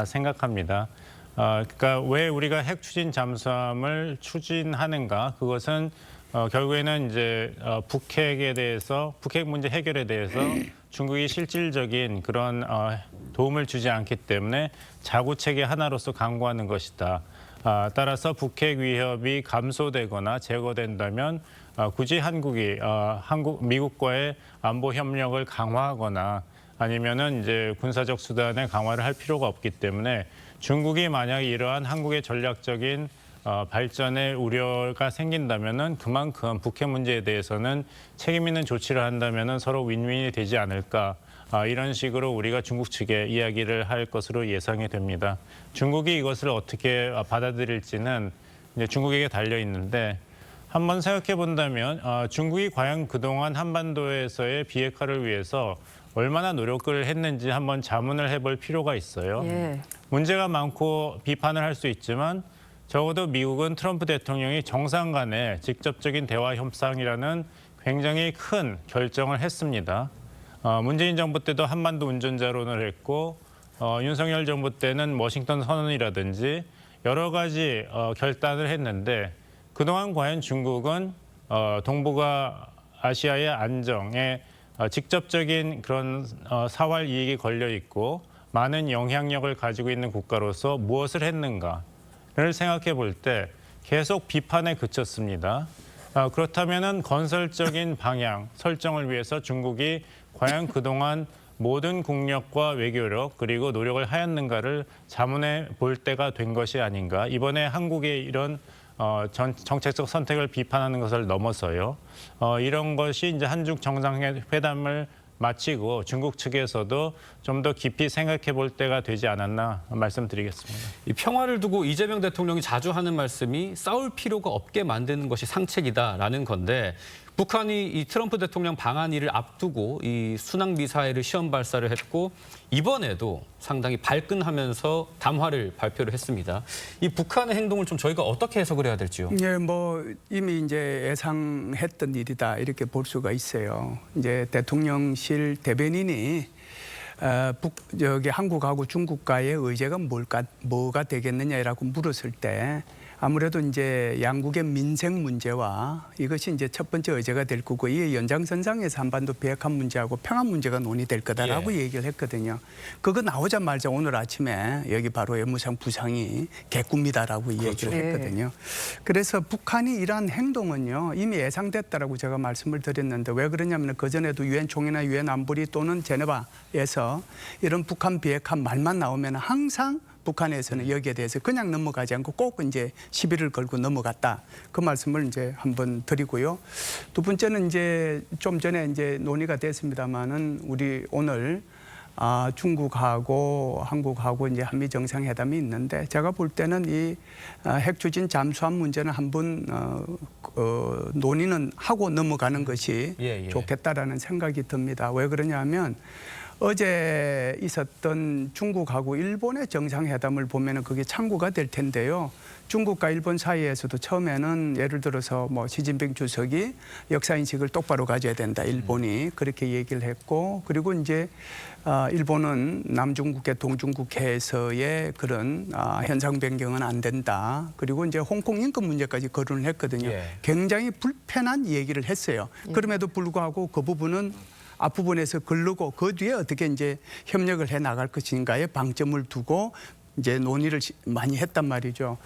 생각합니다. 그러니까 왜 우리가 핵 추진 잠수함을 추진하는가? 그것은 결국에는 이제 북핵에 대해서 북핵 문제 해결에 대해서 중국이 실질적인 그런 도움을 주지 않기 때문에 자구 체계 하나로서 강구하는 것이다. 따라서 북핵 위협이 감소되거나 제거된다면 굳이 미국과의 안보 협력을 강화하거나 아니면은 이제 군사적 수단의 강화를 할 필요가 없기 때문에 중국이 만약 이러한 한국의 전략적인 발전에 우려가 생긴다면은 그만큼 북핵 문제에 대해서는 책임 있는 조치를 한다면은 서로 윈윈이 되지 않을까. 이런 식으로 우리가 중국 측에 이야기를 할 것으로 예상이 됩니다. 중국이 이것을 어떻게 받아들일지는 이제 중국에게 달려 있는데 한번 생각해 본다면 중국이 과연 그동안 한반도에서의 비핵화를 위해서 얼마나 노력을 했는지 한번 자문을 해볼 필요가 있어요. 문제가 많고 비판을 할 수 있지만 적어도 미국은 트럼프 대통령이 정상 간의 직접적인 대화 협상이라는 굉장히 큰 결정을 했습니다. 문재인 정부 때도 한반도 운전자론을 했고 윤석열 정부 때는 워싱턴 선언이라든지 여러 가지 결단을 했는데 그동안 과연 중국은 동북아 아시아의 안정에 직접적인 그런 사활 이익이 걸려 있고 많은 영향력을 가지고 있는 국가로서 무엇을 했는가를 생각해 볼 때 계속 비판에 그쳤습니다. 그렇다면은 건설적인 방향 설정을 위해서 중국이 과연 그동안 모든 국력과 외교력 그리고 노력을 하였는가를 자문해 볼 때가 된 것이 아닌가. 이번에 한국의 이런 정책적 선택을 비판하는 것을 넘어서요. 이런 것이 이제 한중 정상회담을 마치고 중국 측에서도 좀 더 깊이 생각해 볼 때가 되지 않았나 말씀드리겠습니다. 이 평화를 두고 이재명 대통령이 자주 하는 말씀이 싸울 필요가 없게 만드는 것이 상책이다라는 건데 북한이 이 트럼프 대통령 방한일을 앞두고 이 순항 미사일을 시험 발사를 했고 이번에도 상당히 발끈하면서 담화를 발표를 했습니다. 이 북한의 행동을 좀 저희가 어떻게 해석을 해야 될지요? 예, 뭐 이미 이제 예상했던 일이다 이렇게 볼 수가 있어요. 이제 대통령실 대변인이 한국하고 중국과의 의제가 뭐가 되겠느냐라고 물었을 때 아무래도 이제 양국의 민생 문제와 이것이 이제 첫 번째 의제가 될 거고 이 연장선상에서 한반도 비핵화 문제하고 평화 문제가 논의될 거다라고 얘기를 했거든요. 그거 나오자마자 오늘 아침에 여기 바로 외무상 부상이 개꿈이다라고 얘기를 했거든요. 그래서 북한이 이러한 행동은요 이미 예상됐다라고 제가 말씀을 드렸는데 왜 그러냐면 그전에도 유엔 총회나 유엔 안보리 또는 제네바에서 이런 북한 비핵화 말만 나오면 항상 북한에서는 여기에 대해서 그냥 넘어가지 않고 꼭 이제 시비를 걸고 넘어갔다. 그 말씀을 이제 한번 드리고요. 두 번째는 이제 좀 전에 이제 논의가 됐습니다만은 우리 오늘 중국하고 한국하고 이제 한미 정상회담이 있는데 제가 볼 때는 이 핵 추진 잠수함 문제는 한번 논의는 하고 넘어가는 것이 좋겠다라는 생각이 듭니다. 왜 그러냐면 어제 있었던 중국하고 일본의 정상회담을 보면은 그게 참고가 될 텐데요. 중국과 일본 사이에서도 처음에는 예를 들어서 뭐 시진핑 주석이 역사인식을 똑바로 가져야 된다. 일본이 그렇게 얘기를 했고, 그리고 이제 일본은 남중국해, 동중국해에서의 그런 현상 변경은 안 된다. 그리고 이제 홍콩 인권 문제까지 거론을 했거든요. 굉장히 불편한 얘기를 했어요. 그럼에도 불구하고 그 부분은 앞부분에서 걸르고 그 뒤에 어떻게 이제 협력을 해 나갈 것인가에 방점을 두고 이제 논의를 많이 했단 말이죠.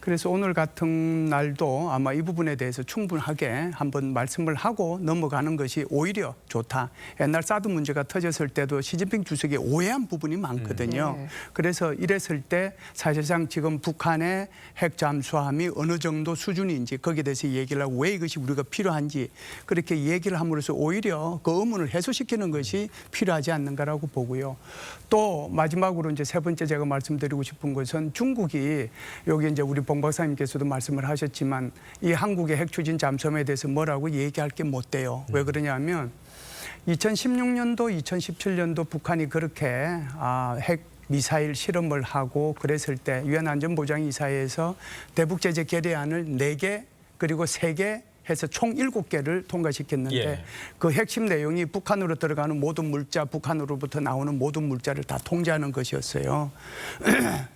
그래서 오늘 같은 날도 아마 이 부분에 대해서 충분하게 한번 말씀을 하고 넘어가는 것이 오히려 좋다. 옛날 사드 문제가 터졌을 때도 시진핑 주석이 오해한 부분이 많거든요. 그래서 이랬을 때 사실상 지금 북한의 핵 잠수함이 어느 정도 수준인지 거기에 대해서 얘기를 하고 왜 이것이 우리가 필요한지 그렇게 얘기를 함으로써 오히려 그 의문을 해소시키는 것이 필요하지 않는가라고 보고요. 또 마지막으로 이제 세 번째 제가 말씀드리고 싶은 것은 중국이 여기 이제 우리 봉 박사님께서도 말씀을 하셨지만 이 한국의 핵 추진 잠수함에 대해서 뭐라고 얘기할 게 못 돼요. 왜 그러냐면 2016년도, 2017년도 북한이 그렇게 핵 미사일 실험을 하고 그랬을 때 유엔 안전보장이사회에서 대북 제재 결의안을 4개 그리고 3개 해서 총 7개를 통과시켰는데 그 핵심 내용이 북한으로 들어가는 모든 물자, 북한으로부터 나오는 모든 물자를 다 통제하는 것이었어요.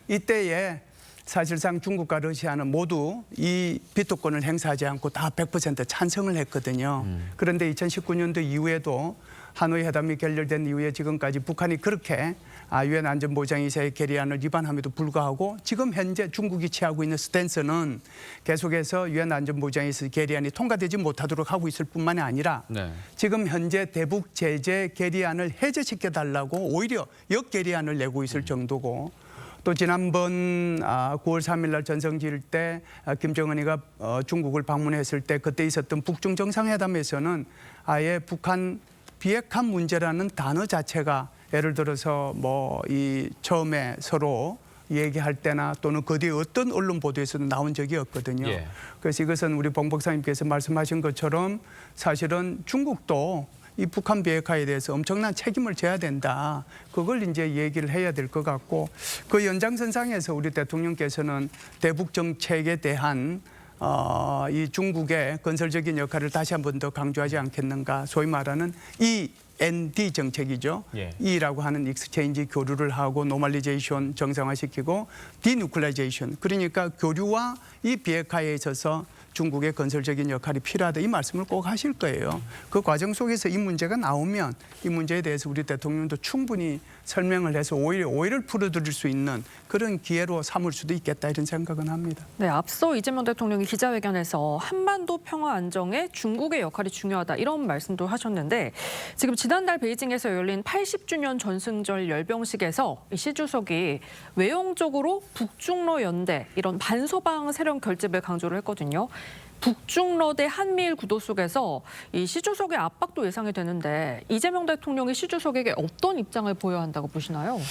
이때에 사실상 중국과 러시아는 모두 이 비토권을 행사하지 않고 다 100% 찬성을 했거든요. 그런데 2019년도 이후에도 하노이 회담이 결렬된 이후에 지금까지 북한이 그렇게 유엔 안전보장이사회 결의안을 위반함에도 불구하고 지금 현재 중국이 취하고 있는 스탠스는 계속해서 유엔 안전보장이사회 결의안이 통과되지 못하도록 하고 있을 뿐만이 아니라 지금 현재 대북 제재 결의안을 해제시켜달라고 오히려 역결의안을 내고 있을 정도고 또 지난번 9월 3일 날 전성기일 때 김정은이가 중국을 방문했을 때 그때 있었던 북중 정상회담에서는 아예 북한 비핵화 문제라는 단어 자체가 예를 들어서 뭐 이 처음에 서로 얘기할 때나 또는 그 뒤에 어떤 언론 보도에서도 나온 적이 없거든요. 그래서 이것은 우리 봉 박사님께서 말씀하신 것처럼 사실은 중국도 이 북한 비핵화에 대해서 엄청난 책임을 져야 된다. 그걸 이제 얘기를 해야 될 것 같고 그 연장선상에서 우리 대통령께서는 대북 정책에 대한 이 중국의 건설적인 역할을 다시 한 번 더 강조하지 않겠는가. 소위 말하는 END 정책이죠. E라고 하는 익스체인지 교류를 하고 노멀리제이션 정상화시키고 디뉴클라이제이션 그러니까 교류와 이 비핵화에 있어서 중국의 건설적인 역할이 필요하다 이 말씀을 꼭 하실 거예요. 그 과정 속에서 이 문제가 나오면 이 문제에 대해서 우리 대통령도 충분히 설명을 해서 오해를 풀어드릴 수 있는 그런 기회로 삼을 수도 있겠다 이런 생각은 합니다. 네, 앞서 이재명 대통령이 기자회견에서 한반도 평화 안정에 중국의 역할이 중요하다 이런 말씀도 하셨는데 지금 지난달 베이징에서 열린 80주년 전승절 열병식에서 시 주석이 외형적으로 북중러 연대 이런 반서방 세력 결집을 강조를 했거든요. 북중러 대 한미일 구도 속에서 이 시 주석의 압박도 예상이 되는데 이재명 대통령이 시 주석에게 어떤 입장을 보여야 한다고 보시나요?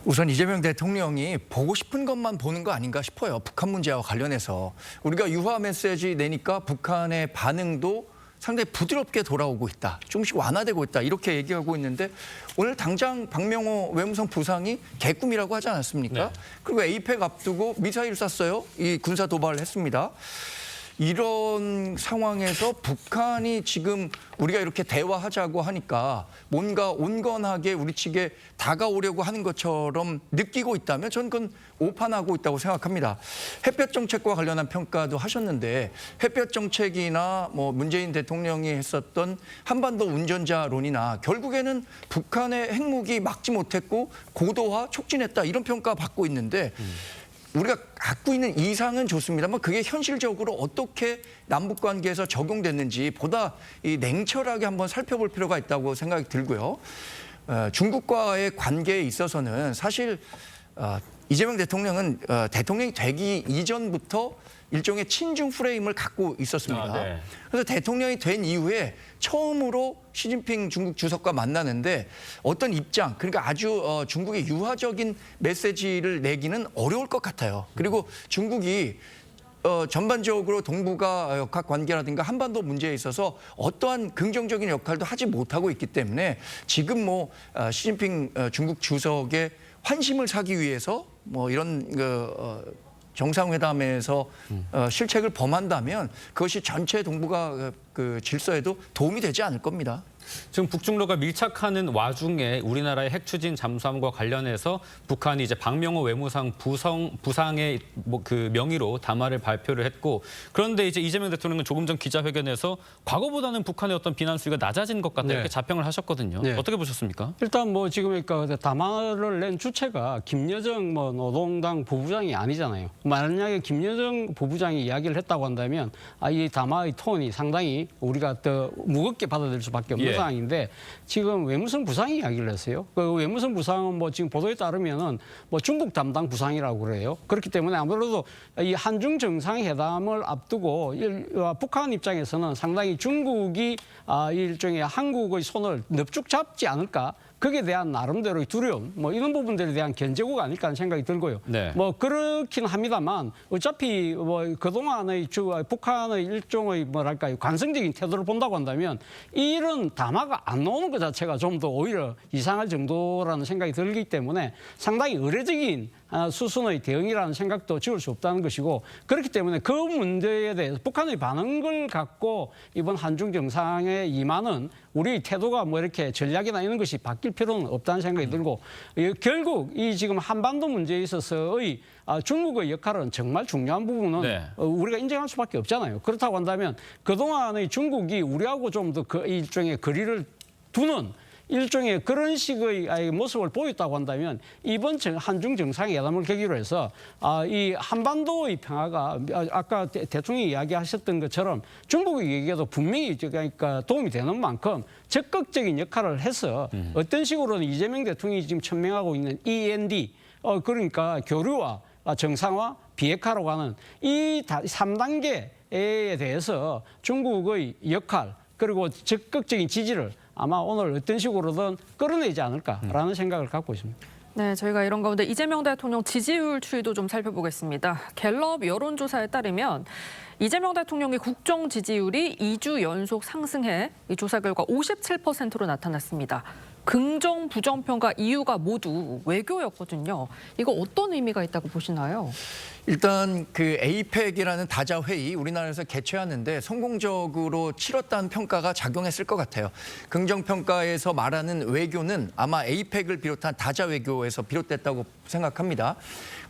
우선 이재명 대통령이 보고 싶은 것만 보는 거 아닌가 싶어요. 북한 문제와 관련해서. 우리가 유화 메시지 내니까 북한의 반응도 상당히 부드럽게 돌아오고 있다. 조금씩 완화되고 있다. 이렇게 얘기하고 있는데 오늘 당장 박명호 외무성 부상이 개꿈이라고 하지 않았습니까? 그리고 에이펙 앞두고 미사일 쐈어요. 이 군사 도발을 했습니다. 이런 상황에서 북한이 지금 우리가 이렇게 대화하자고 하니까 뭔가 온건하게 우리 측에 다가오려고 하는 것처럼 느끼고 있다면 저는 그건 오판하고 있다고 생각합니다. 햇볕 정책과 관련한 평가도 하셨는데 햇볕 정책이나 뭐 문재인 대통령이 했었던 한반도 운전자론이나 결국에는 북한의 핵무기 막지 못했고 고도화 촉진했다 이런 평가 받고 있는데 우리가 갖고 있는 이상은 좋습니다만 그게 현실적으로 어떻게 남북 관계에서 적용됐는지 보다 이 냉철하게 한번 살펴볼 필요가 있다고 생각이 들고요. 중국과의 관계에 있어서는 사실 이재명 대통령은 대통령이 되기 이전부터 일종의 친중 프레임을 갖고 있었습니다. 네. 그래서 대통령이 된 이후에 처음으로 시진핑 중국 주석과 만나는데 어떤 입장, 그러니까 아주 중국의 유화적인 메시지를 내기는 어려울 것 같아요. 그리고 중국이 전반적으로 동북아 역학 관계라든가 한반도 문제에 있어서 어떠한 긍정적인 역할도 하지 못하고 있기 때문에 지금 뭐 시진핑 중국 주석의 환심을 사기 위해서 뭐 이런 정상회담에서 실책을 범한다면 그것이 전체 동북아 그 질서에도 도움이 되지 않을 겁니다. 지금 북중로가 밀착하는 와중에 우리나라의 핵 추진 잠수함과 관련해서 북한이 이제 박명호 외무상 부상의 그 명의로 담화를 발표를 했고, 그런데 이제 이재명 대통령은 조금 전 기자회견에서 과거보다는 북한의 어떤 비난 수위가 낮아진 것 같다 이렇게 자평을 하셨거든요. 네. 어떻게 보셨습니까? 일단 뭐 지금 그러니까 담화를 낸 주체가 김여정 뭐 노동당 부부장이 아니잖아요. 만약에 김여정 부부장이 이야기를 했다고 한다면 이 담화의 톤이 상당히 우리가 더 무겁게 받아들일 수밖에 없는 상황인데 지금 외무성 부상이 이야기를 했어요. 그 외무성 부상은 뭐 지금 보도에 따르면은 뭐 중국 담당 부상이라고 그래요. 그렇기 때문에 아무래도 이 한중 정상회담을 앞두고 북한 입장에서는 상당히 중국이 일종의 한국의 손을 넙죽 잡지 않을까. 거기에 대한 나름대로의 두려움, 뭐 이런 부분들에 대한 견제구가 아닐까 하는 생각이 들고요. 네. 뭐 그렇긴 합니다만 어차피 뭐 그동안의 북한의 일종의 뭐랄까요 관성적인 태도를 본다고 한다면 이런 담화가 안 나오는 것 자체가 좀 더 오히려 이상할 정도라는 생각이 들기 때문에 상당히 의례적인 수순의 대응이라는 생각도 지울 수 없다는 것이고, 그렇기 때문에 그 문제에 대해서 북한의 반응을 갖고 이번 한중 정상에 임하는 우리 태도가 뭐 이렇게 전략이나 이런 것이 바뀔 필요는 없다는 생각이 들고, 결국 이 지금 한반도 문제에 있어서의 중국의 역할은 정말 중요한 부분은 우리가 인정할 수밖에 없잖아요. 그렇다고 한다면 그동안의 중국이 우리하고 좀 더 일종의 거리를 두는 일종의 그런 식의 모습을 보였다고 한다면 이번 한중 정상회담을 계기로 해서 이 한반도의 평화가 아까 대통령이 이야기하셨던 것처럼 중국에게도 분명히 그러니까 도움이 되는 만큼 적극적인 역할을 해서 어떤 식으로는 이재명 대통령이 지금 천명하고 있는 END 그러니까 교류와 정상화, 비핵화로 가는 이 3단계에 대해서 중국의 역할 그리고 적극적인 지지를 아마 오늘 어떤 식으로든 끌어내지 않을까라는 생각을 갖고 있습니다. 네, 저희가 이런 가운데 이재명 대통령 지지율 추이도 좀 살펴보겠습니다. 갤럽 여론조사에 따르면 이재명 대통령의 국정 지지율이 2주 연속 상승해 이 조사 결과 57%로 나타났습니다. 긍정, 부정 평가 이유가 모두 외교였거든요. 이거 어떤 의미가 있다고 보시나요? 일단 그 에이펙이라는 다자 회의 우리나라에서 개최하는데 성공적으로 치렀다는 평가가 작용했을 것 같아요. 긍정 평가에서 말하는 외교는 아마 에이펙을 비롯한 다자 외교에서 비롯됐다고 생각합니다.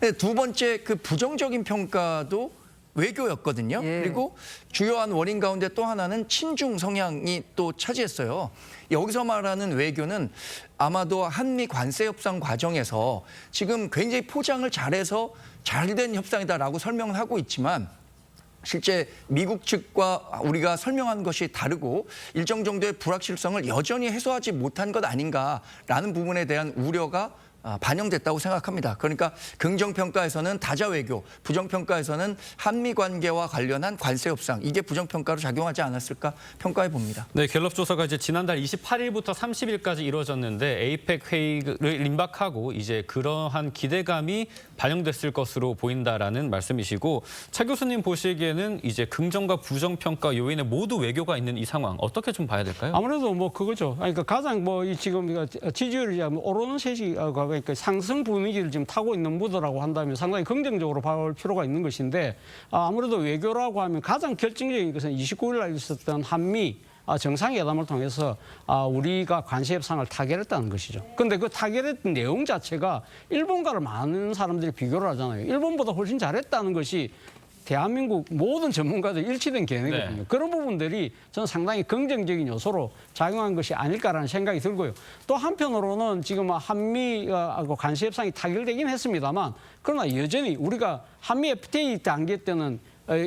근데 두 번째 그 부정적인 평가도 외교였거든요. 그리고 주요한 원인 가운데 또 하나는 친중 성향이 또 차지했어요. 여기서 말하는 외교는 아마도 한미 관세 협상 과정에서 지금 굉장히 포장을 잘해서 잘된 협상이다라고 설명을 하고 있지만 실제 미국 측과 우리가 설명한 것이 다르고 일정 정도의 불확실성을 여전히 해소하지 못한 것 아닌가라는 부분에 대한 우려가 반영됐다고 생각합니다. 그러니까 긍정평가에서는 다자 외교, 부정평가에서는 한미 관계와 관련한 관세 협상, 이게 부정평가로 작용하지 않았을까 평가해 봅니다. 네, 갤럽 조사가 이제 지난달 28일부터 30일까지 이루어졌는데 에이펙 회의를 임박하고 이제 그러한 기대감이 반영됐을 것으로 보인다라는 말씀이시고, 차 교수님 보시기에는 이제 긍정과 부정평가 요인에 모두 외교가 있는 이 상황 어떻게 좀 봐야 될까요? 아무래도 뭐 그거죠. 그러니까 가장 뭐 지금 지지율이 오르는 셋이 그러니까 상승 분위기를 지금 타고 있는 무드라고 한다면 상당히 긍정적으로 봐올 필요가 있는 것인데, 아무래도 외교라고 하면 가장 결정적인 것은 29일 날 있었던 한미 정상회담을 통해서 우리가 관세 협상을 타결했다는 것이죠. 그런데 그 타결했던 내용 자체가 일본과를 많은 사람들이 비교를 하잖아요. 일본보다 훨씬 잘했다는 것이 대한민국 모든 전문가들 일치된 견해거든요. 네. 그런 부분들이 저는 상당히 긍정적인 요소로 작용한 것이 아닐까라는 생각이 들고요. 또 한편으로는 지금 한미 관세 협상이 타결되긴 했습니다만, 그러나 여전히 우리가 한미 FTA 단계 때는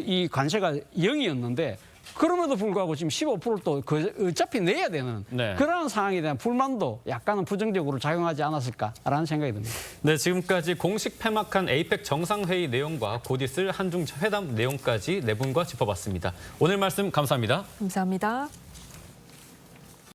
이 관세가 0이었는데 그럼에도 불구하고 지금 15%를 또 어차피 내야 되는 네. 그러한 상황에 대한 불만도 약간은 부정적으로 작용하지 않았을까라는 생각이 듭니다. 네, 지금까지 공식 폐막한 에이펙 정상회의 내용과 곧 있을 한중 회담 내용까지 네 분과 짚어봤습니다. 오늘 말씀 감사합니다. 감사합니다.